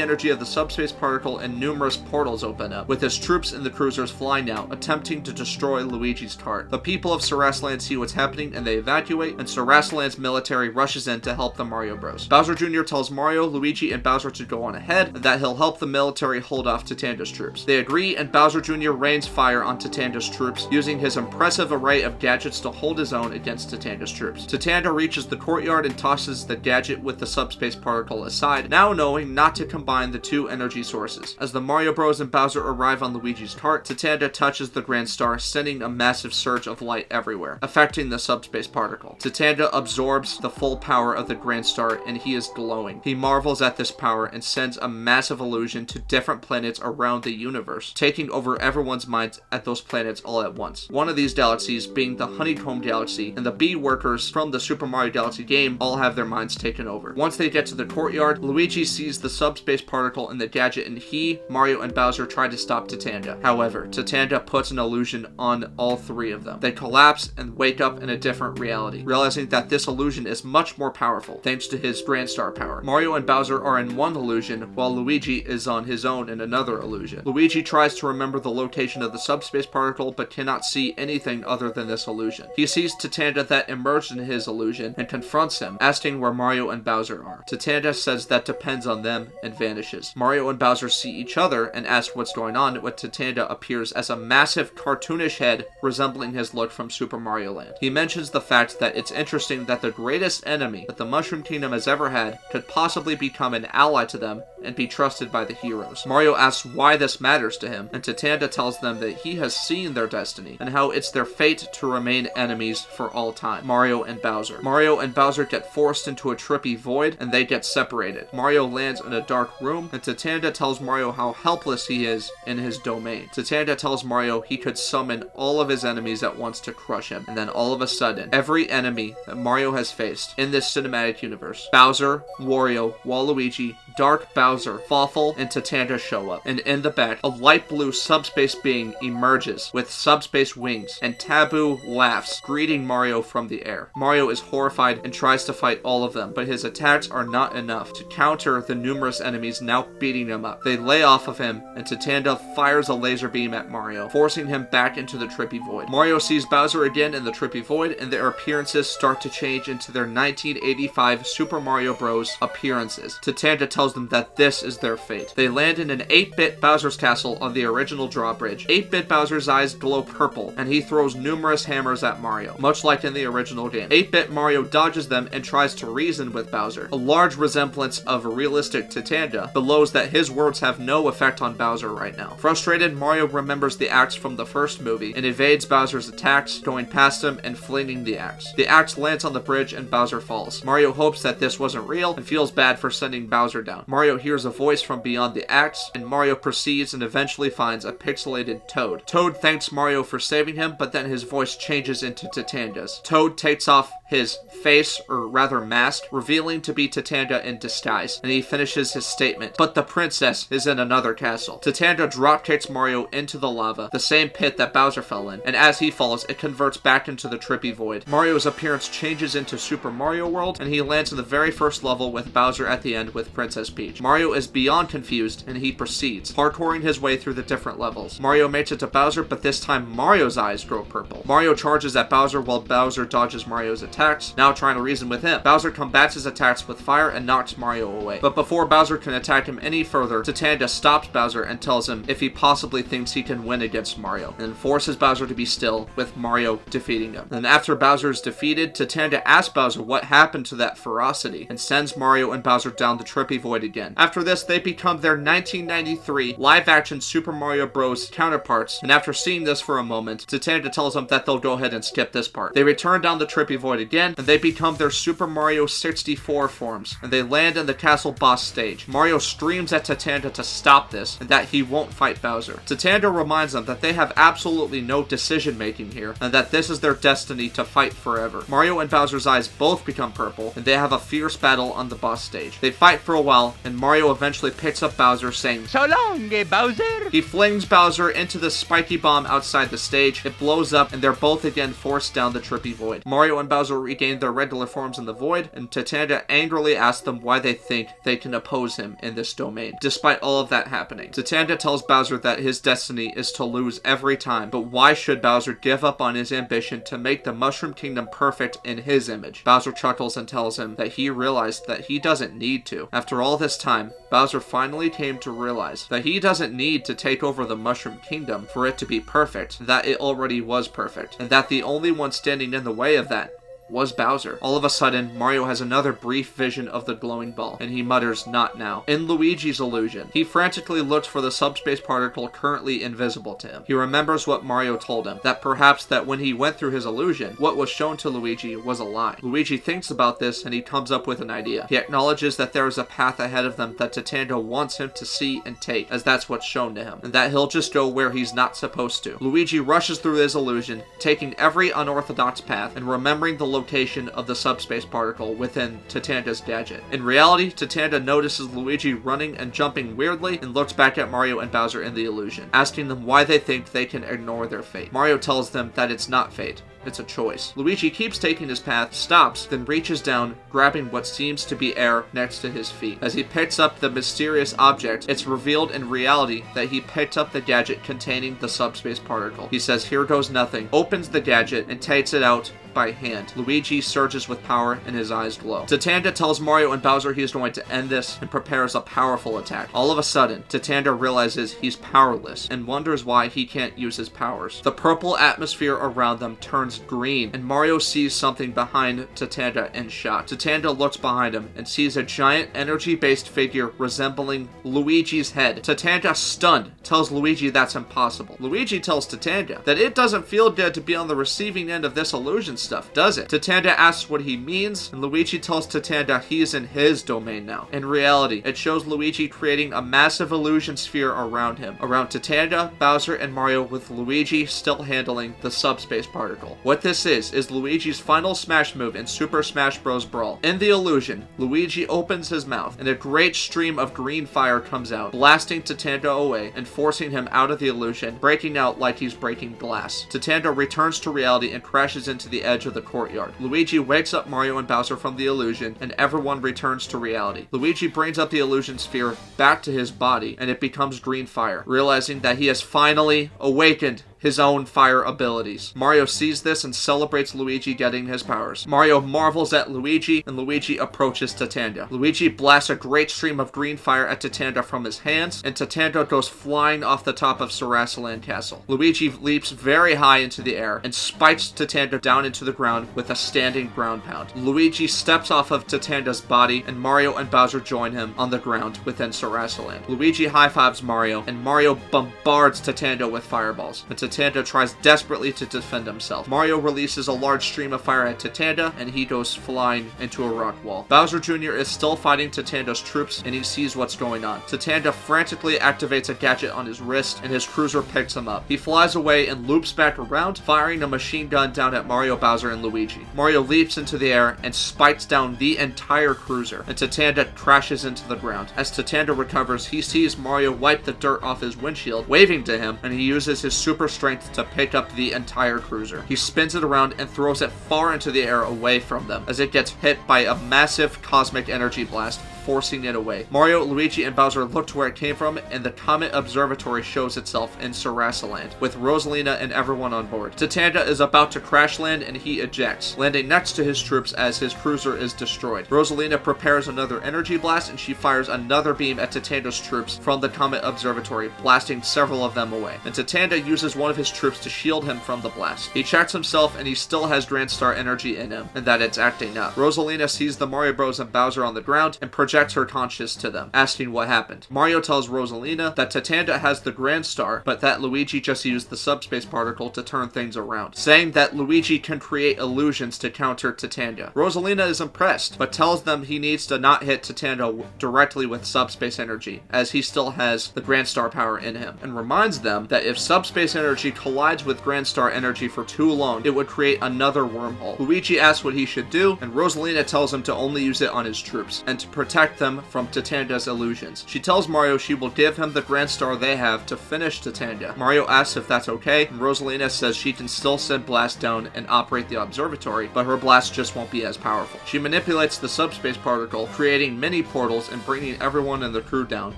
energy of the subspace particle, and numerous portals open up, with his troops and the cruisers flying out, attempting to destroy Luigi's cart. The people of Sarasaland see what's happening, and they evacuate, and Sarasaland's military rushes in to help the Mario Bros. Bowser Jr. tells Mario, Luigi, and Bowser to go on ahead, and that he'll help the military hold off Tatanga's troops. They agree, and Bowser Jr. rains fire on Tatanga's troops, using his impressive array of gadgets to hold his own against Tatanga's troops. Tatanga reaches the courtyard and tosses the gadget with the subspace particle aside, now knowing not to combine the two energy sources. As the Mario Bros. And Bowser arrive on Luigi's cart, Tatanga touches the Grand Star, sending a massive surge of light everywhere, affecting the subspace particle. Tatanga absorbs the full power of the Grand Star, and he is glowing. He marvels at this power and sends a massive illusion to different planets around the universe, taking over everyone's minds at those planets all at once. One of these galaxies being the Honeycomb Galaxy, and the bee workers from the Super Mario Galaxy game all have their minds taken over. Once they get to the courtyard, Luigi sees the subspace particle in the gadget, and he, Mario, and Bowser try to stop Tatanga. However, Tatanga puts an illusion on all three of them. They collapse and wake up in a different reality, realizing that this illusion is much more powerful thanks to his Grand Star power. Mario and Bowser are in one illusion, while Luigi is on his own in another illusion. Luigi tries to remember the location of the subspace particle, but cannot see anything other than this illusion. He sees Tatanga that emerged in his illusion and confronts him, asking where Mario and Bowser are. Tatanga says that depends on them and vanishes. Mario and Bowser see each other and ask what's going on, when Tatanga appears as a massive cartoonish head resembling his look from Super Mario Land. He mentions the fact that it's interesting that the greatest enemy that the Mushroom Kingdom has ever had could possibly become an ally to them and be trusted by the heroes. Mario asks why this matters to him, and Tatanga tells them that he has seen their destiny and how it's their fate to remain enemies for all time. Mario and Bowser. Mario and Bowser get forced into a trippy void, and they get separated. Mario lands in a dark room, and Tatanga tells Mario how helpless he is in his domain. Tatanga tells Mario he could summon all of his enemies at once to crush him, and then all of a sudden, every enemy that Mario has faced in this cinematic universe, Bowser, Wario, Waluigi, Dark, Bowser, Fawful, and Tatanga show up, and in the back, a light blue subspace being emerges with subspace wings, and Taboo laughs, greeting Mario from the air. Mario is horrified and tries to fight all of them, but his attacks are not enough to counter the numerous enemies now beating him up. They lay off of him, and Tatanga fires a laser beam at Mario, forcing him back into the trippy void. Mario sees Bowser again in the trippy void, and their appearances start to change into their 1985 Super Mario Bros. Appearances. Tatanga tells them that this is their fate. They land in an 8-bit Bowser's castle on the original drawbridge. 8-bit Bowser's eyes glow purple, and he throws numerous hammers at Mario, much like in the original game. 8-bit Mario dodges them and tries to reason with Bowser. A large resemblance of a realistic Tatanga bellows that his words have no effect on Bowser right now. Frustrated, Mario remembers the axe from the first movie and evades Bowser's attacks, going past him and flinging the axe. The axe lands on the bridge and Bowser falls. Mario hopes that this wasn't real and feels bad for sending Bowser down. Mario hears a voice from beyond the axe, and Mario proceeds and eventually finds a pixelated Toad. Toad thanks Mario for saving him, but then his voice changes into Tatanga's. Toad takes off his face, or rather mask, revealing to be Tatanga in disguise, and he finishes his statement. But the princess is in another castle. Tatanga dropkicks Mario into the lava, the same pit that Bowser fell in, and as he falls, it converts back into the trippy void. Mario's appearance changes into Super Mario World, and he lands in the very first level with Bowser at the end with Princess Peach. Mario is beyond confused, and he proceeds, parkouring his way through the different levels. Mario makes it to Bowser, but this time Mario's eyes grow purple. Mario charges at Bowser while Bowser dodges Mario's attacks, now trying to reason with him. Bowser combats his attacks with fire and knocks Mario away. But before Bowser can attack him any further, Tatanga stops Bowser and tells him if he possibly thinks he can win against Mario, and forces Bowser to be still, with Mario defeating him. Then after Bowser is defeated, Tatanga asks Bowser what happened to that ferocity, and sends Mario and Bowser down the trippy void again. After this, they become their 1993 live-action Super Mario Bros. Counterparts, and after seeing this for a moment, Tatanga tells them that they'll go ahead and skip this part. They return down the trippy void again, and they become their Super Mario 64 forms, and they land in the castle boss stage. Mario screams at Tatanga to stop this, and that he won't fight Bowser. Tatanga reminds them that they have absolutely no decision-making here, and that this is their destiny to fight forever. Mario and Bowser's eyes both become purple, and they have a fierce battle on the boss stage. They fight for a while, and Mario eventually picks up Bowser, saying, "So long, Bowser!" He flings Bowser into the spiky bomb outside the stage. It blows up, and they're both again forced down the trippy void. Mario and Bowser regain their regular forms in the void, and Tatanga angrily asks them why they think they can oppose him in this domain, despite all of that happening. Tatanga tells Bowser that his destiny is to lose every time, but why should Bowser give up on his ambition to make the Mushroom Kingdom perfect in his image? Bowser chuckles and tells him that he realized that he doesn't need to. After all this time, Bowser finally came to realize that he doesn't need to take over the Mushroom Kingdom for it to be perfect, that it already was perfect, and that the only one standing in the way of that was Bowser. All of a sudden, Mario has another brief vision of the glowing ball, and he mutters, "Not now." In Luigi's illusion, he frantically looks for the subspace particle currently invisible to him. He remembers what Mario told him, that perhaps that when he went through his illusion, what was shown to Luigi was a lie. Luigi thinks about this, and he comes up with an idea. He acknowledges that there is a path ahead of them that Tatanga wants him to see and take, as that's what's shown to him, and that he'll just go where he's not supposed to. Luigi rushes through his illusion, taking every unorthodox path, and remembering the location of the subspace particle within Tatanga's gadget. In reality, Tatanga notices Luigi running and jumping weirdly and looks back at Mario and Bowser in the illusion, asking them why they think they can ignore their fate. Mario tells them that it's not fate. It's a choice. Luigi keeps taking his path, stops, then reaches down, grabbing what seems to be air next to his feet. As he picks up the mysterious object, it's revealed in reality that he picked up the gadget containing the subspace particle. He says, "Here goes nothing," opens the gadget, and takes it out by hand. Luigi surges with power and his eyes glow. Tatanga tells Mario and Bowser he is going to end this and prepares a powerful attack. All of a sudden, Tatanga realizes he's powerless and wonders why he can't use his powers. The purple atmosphere around them turns green, and Mario sees something behind Tatanga in shock. Tatanga looks behind him and sees a giant energy-based figure resembling Luigi's head. Tatanga, stunned, tells Luigi that's impossible. Luigi tells Tatanga that it doesn't feel good to be on the receiving end of this illusion stuff, does it? Tatanga asks what he means, and Luigi tells Tatanga he's in his domain now. In reality, it shows Luigi creating a massive illusion sphere around him, around Tatanga, Bowser, and Mario, with Luigi still handling the subspace particle. What this is Luigi's final smash move in Super Smash Bros. Brawl. In the illusion, Luigi opens his mouth, and a great stream of green fire comes out, blasting Tatanga away and forcing him out of the illusion, breaking out like he's breaking glass. Tatanga returns to reality and crashes into the edge of the courtyard. Luigi wakes up Mario and Bowser from the illusion, and everyone returns to reality. Luigi brings up the illusion sphere back to his body, and it becomes green fire, realizing that he has finally awakened his own fire abilities. Mario sees this and celebrates Luigi getting his powers. Mario marvels at Luigi, and Luigi approaches Tatanga. Luigi blasts a great stream of green fire at Tatanga from his hands, and Tatanga goes flying off the top of Sarasaland Castle. Luigi leaps very high into the air and spikes Tatanga down into the ground with a standing ground pound. Luigi steps off of Tatanga's body, and Mario and Bowser join him on the ground within Sarasaland. Luigi high-fives Mario, and Mario bombards Tatanga with fireballs, and Tatanga tries desperately to defend himself. Mario releases a large stream of fire at Tatanga, and he goes flying into a rock wall. Bowser Jr. is still fighting Tatanga's troops, and he sees what's going on. Tatanga frantically activates a gadget on his wrist, and his cruiser picks him up. He flies away and loops back around, firing a machine gun down at Mario, Bowser, and Luigi. Mario leaps into the air and spikes down the entire cruiser, and Tatanga crashes into the ground. As Tatanga recovers, he sees Mario wipe the dirt off his windshield, waving to him, and he uses his super strength to pick up the entire cruiser. He spins it around and throws it far into the air away from them, as it gets hit by a massive cosmic energy blast, forcing it away. Mario, Luigi, and Bowser look to where it came from, and the Comet Observatory shows itself in Sarasaland, with Rosalina and everyone on board. Tatanga is about to crash land, and he ejects, landing next to his troops as his cruiser is destroyed. Rosalina prepares another energy blast, and she fires another beam at Tatanga's troops from the Comet Observatory, blasting several of them away. And Tatanga uses one of his troops to shield him from the blast. He checks himself, and he still has Grand Star energy in him, and that it's acting up. Rosalina sees the Mario Bros and Bowser on the ground, and projects her conscience to them, asking what happened. Mario tells Rosalina that Tatanga has the Grand Star, but that Luigi just used the subspace particle to turn things around, saying that Luigi can create illusions to counter Tatanga. Rosalina is impressed, but tells them he needs to not hit Tatanga directly with subspace energy, as he still has the Grand Star power in him, and reminds them that if subspace energy collides with Grand Star energy for too long, it would create another wormhole. Luigi asks what he should do, and Rosalina tells him to only use it on his troops, and to protect them from Tatanga's illusions. She tells Mario she will give him the Grand Star they have to finish Tatanga. Mario asks if that's okay, and Rosalina says she can still send blasts down and operate the observatory, but her blasts just won't be as powerful. She manipulates the subspace particle, creating mini portals and bringing everyone in the crew down,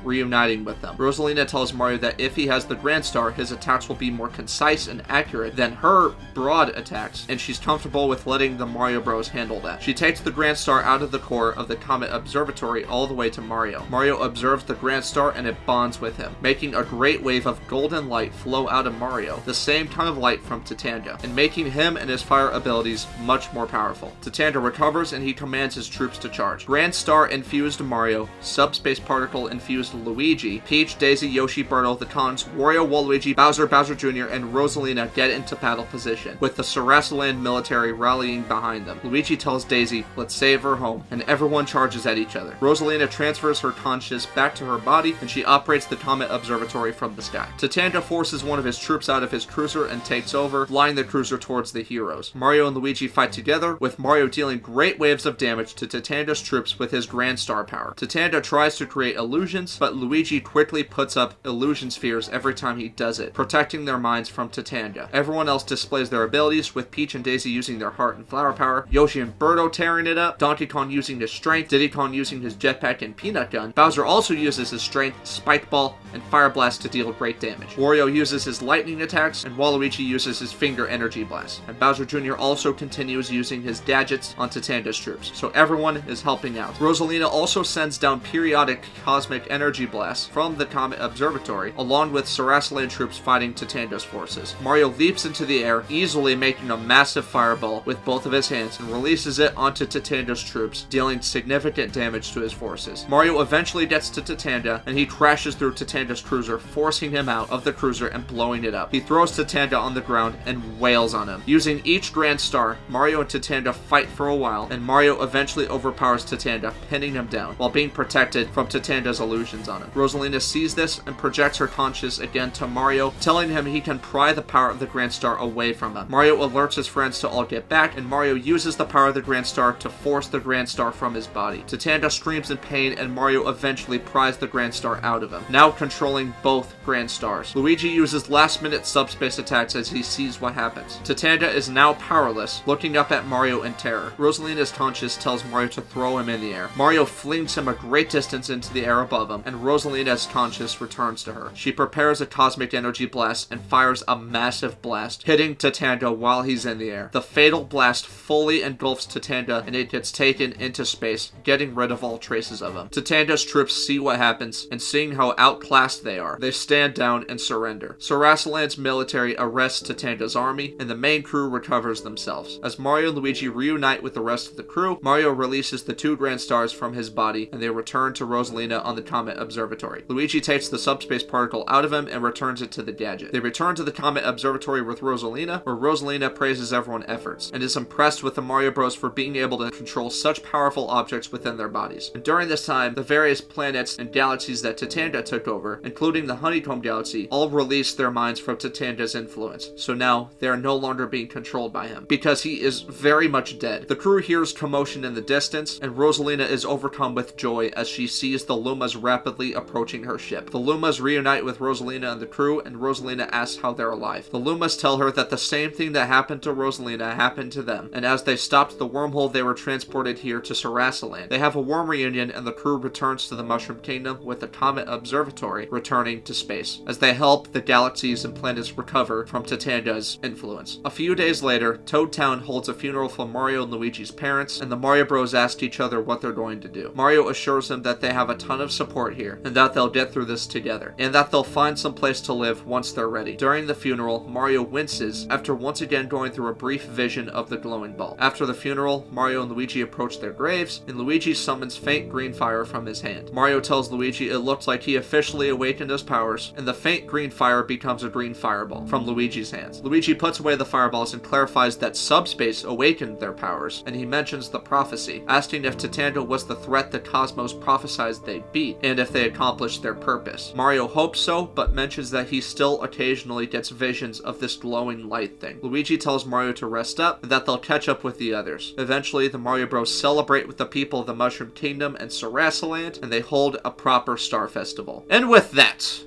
reuniting with them. Rosalina tells Mario that if he has the Grand Star, his attacks will be more concise and accurate than her broad attacks, and she's comfortable with letting the Mario Bros handle that. She takes the Grand Star out of the core of the Comet Observatory all the way to Mario. Mario observes the Grand Star, and it bonds with him, making a great wave of golden light flow out of Mario, the same kind of light from Tatanga, and making him and his fire abilities much more powerful. Tatanga recovers, and he commands his troops to charge. Grand Star infused Mario, subspace particle infused Luigi, Peach, Daisy, Yoshi, Birdo, the Cons, Wario, Waluigi, Bowser, Bowser Jr., and Rosalina get into battle position, with the Sarasaland military rallying behind them. Luigi tells Daisy, "Let's save her home," and everyone charges at each other. Rosalina transfers her conscious back to her body, and she operates the Comet Observatory from the sky. Tatanga forces one of his troops out of his cruiser and takes over, flying the cruiser towards the heroes. Mario and Luigi fight together, with Mario dealing great waves of damage to Tatanga's troops with his Grand Star power. Tatanga tries to create illusions, but Luigi quickly puts up illusion spheres every time he does it, protecting their minds from Tatanga. Everyone else displays their abilities, with Peach and Daisy using their heart and flower power, Yoshi and Birdo tearing it up, Donkey Kong using his strength, Diddy Kong using his jetpack and peanut gun. Bowser also uses his strength, spike ball, and fire blast to deal great damage. Wario uses his lightning attacks, and Waluigi uses his finger energy blast. And Bowser Jr. also continues using his gadgets on Tatanga's troops, so everyone is helping out. Rosalina also sends down periodic cosmic energy blasts from the Comet Observatory, along with Sarasaland troops fighting Tatanga's forces. Mario leaps into the air, easily making a massive fireball with both of his hands, and releases it onto Tatanga's troops, dealing significant damage to his forces. Mario eventually gets to Tatanga, and he crashes through Tatanga's cruiser, forcing him out of the cruiser and blowing it up. He throws Tatanga on the ground and wails on him. Using each Grand Star, Mario and Tatanga fight for a while, and Mario eventually overpowers Tatanga, pinning him down, while being protected from Tatanga's illusions on him. Rosalina sees this and projects her conscience again to Mario, telling him he can pry the power of the Grand Star away from him. Mario alerts his friends to all get back, and Mario uses the power of the Grand Star to force the Grand Star from his body. Tatanga screams in pain, and Mario eventually pries the Grand Star out of him, now controlling both Grand Stars. Luigi uses last-minute subspace attacks as he sees what happens. Tatanga is now powerless, looking up at Mario in terror. Rosalina's conscience tells Mario to throw him in the air. Mario flings him a great distance into the air above him, and Rosalina's conscience returns to her. She prepares a cosmic energy blast and fires a massive blast, hitting Tatanga while he's in the air. The fatal blast fully engulfs Tatanga, and it gets taken into space, getting rid of all traces of him. Tatanga's troops see what happens, and seeing how outclassed they are, they stand down and surrender. Sarasaland's military arrests Tatanga's army, and the main crew recovers themselves. As Mario and Luigi reunite with the rest of the crew, Mario releases the 2 Grand Stars from his body, and they return to Rosalina on the Comet Observatory. Luigi takes the subspace particle out of him and returns it to the gadget. They return to the Comet Observatory with Rosalina, where Rosalina praises everyone's efforts, and is impressed with the Mario Bros for being able to control such powerful objects within their bodies. And during this time, the various planets and galaxies that Tatanga took over, including the Honeycomb Galaxy, all released their minds from Tatanga's influence. So now, they are no longer being controlled by him, because he is very much dead. The crew hears commotion in the distance, and Rosalina is overcome with joy as she sees the Lumas rapidly approaching her ship. The Lumas reunite with Rosalina and the crew, and Rosalina asks how they're alive. The Lumas tell her that the same thing that happened to Rosalina happened to them, and as they stopped the wormhole, they were transported here to Sarasaland. They have a warm reunion, and the crew returns to the Mushroom Kingdom with the Comet Observatory returning to space, as they help the galaxies and planets recover from Tatanga's influence. A few days later, Toad Town holds a funeral for Mario and Luigi's parents, and the Mario Bros ask each other what they're going to do. Mario assures them that they have a ton of support here, and that they'll get through this together, and that they'll find some place to live once they're ready. During the funeral, Mario winces after once again going through a brief vision of the glowing ball. After the funeral, Mario and Luigi approach their graves, and Luigi summons faint green fire from his hand. Mario tells Luigi it looks like he officially awakened his powers, and the faint green fire becomes a green fireball from Luigi's hands. Luigi puts away the fireballs and clarifies that subspace awakened their powers, and he mentions the prophecy, asking if Tatanga was the threat the Cosmos prophesied they'd beat, and if they accomplished their purpose. Mario hopes so, but mentions that he still occasionally gets visions of this glowing light thing. Luigi tells Mario to rest up, and that they'll catch up with the others. Eventually, the Mario Bros celebrate with the people of the Mushroom Kingdom and Sarasaland, and they hold a proper Star Festival. And with that,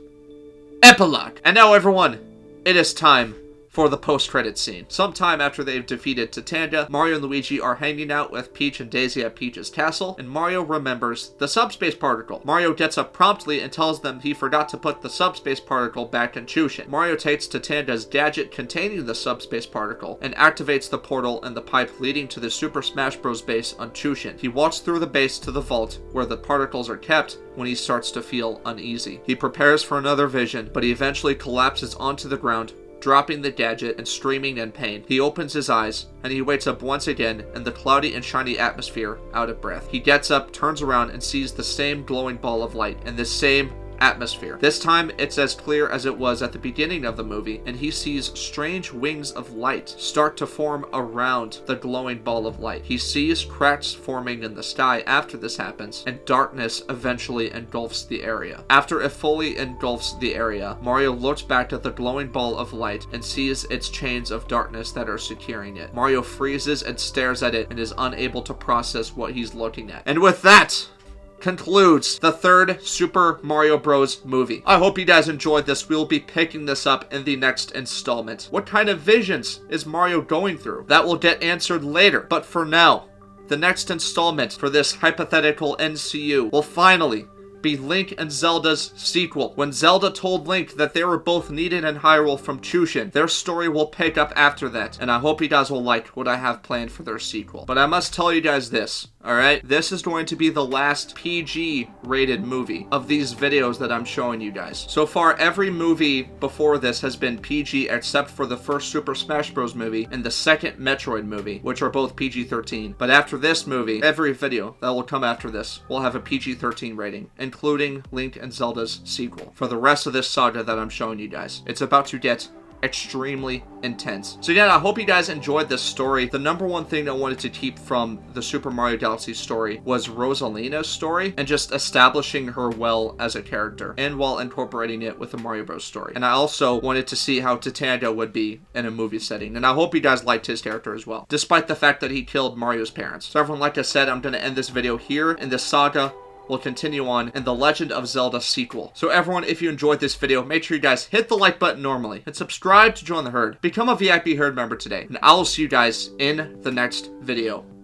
epilogue! And now everyone, it is time for the post-credit scene. Sometime after they've defeated Tatanga, Mario and Luigi are hanging out with Peach and Daisy at Peach's castle, and Mario remembers the subspace particle. Mario gets up promptly and tells them he forgot to put the subspace particle back in Chushin. Mario takes Tatanga's gadget containing the subspace particle and activates the portal and the pipe leading to the Super Smash Bros. Base on Chushin. He walks through the base to the vault where the particles are kept when he starts to feel uneasy. He prepares for another vision, but he eventually collapses onto the ground, dropping the gadget and screaming in pain. He opens his eyes, and he wakes up once again in the cloudy and shiny atmosphere, out of breath. He gets up, turns around, and sees the same glowing ball of light in the same atmosphere. This time, it's as clear as it was at the beginning of the movie, and he sees strange wings of light start to form around the glowing ball of light. He sees cracks forming in the sky after this happens, and darkness eventually engulfs the area. After it fully engulfs the area, Mario looks back at the glowing ball of light and sees its chains of darkness that are securing it. Mario freezes and stares at it and is unable to process what he's looking at. And with that, concludes the third Super Mario Bros. Movie. I hope you guys enjoyed this. We'll be picking this up in the next installment. What kind of visions is Mario going through? That will get answered later. But for now, the next installment for this hypothetical NCU will finally be Link and Zelda's sequel. When Zelda told Link that they were both needed in Hyrule from Chushin, their story will pick up after that, and I hope you guys will like what I have planned for their sequel. But I must tell you guys this, alright? This is going to be the last PG rated movie of these videos that I'm showing you guys. So far, every movie before this has been PG except for the first Super Smash Bros. Movie and the second Metroid movie, which are both PG-13. But after this movie, every video that will come after this will have a PG-13 rating, including Link and Zelda's sequel, for the rest of this saga that I'm showing you guys. It's about to get extremely intense. So yeah, I hope you guys enjoyed this story. The number one thing I wanted to keep from the Super Mario Galaxy story was Rosalina's story and just establishing her well as a character, and while incorporating it with the Mario Bros story. And I also wanted to see how Tatanga would be in a movie setting, and I hope you guys liked his character as well, despite the fact that he killed Mario's parents. So everyone, like I said, I'm going to end this video here, and this saga will continue on in the Legend of Zelda sequel. So everyone, if you enjoyed this video, make sure you guys hit the like button normally and subscribe to join the herd. Become a VIP herd member today, and I will see you guys in the next video.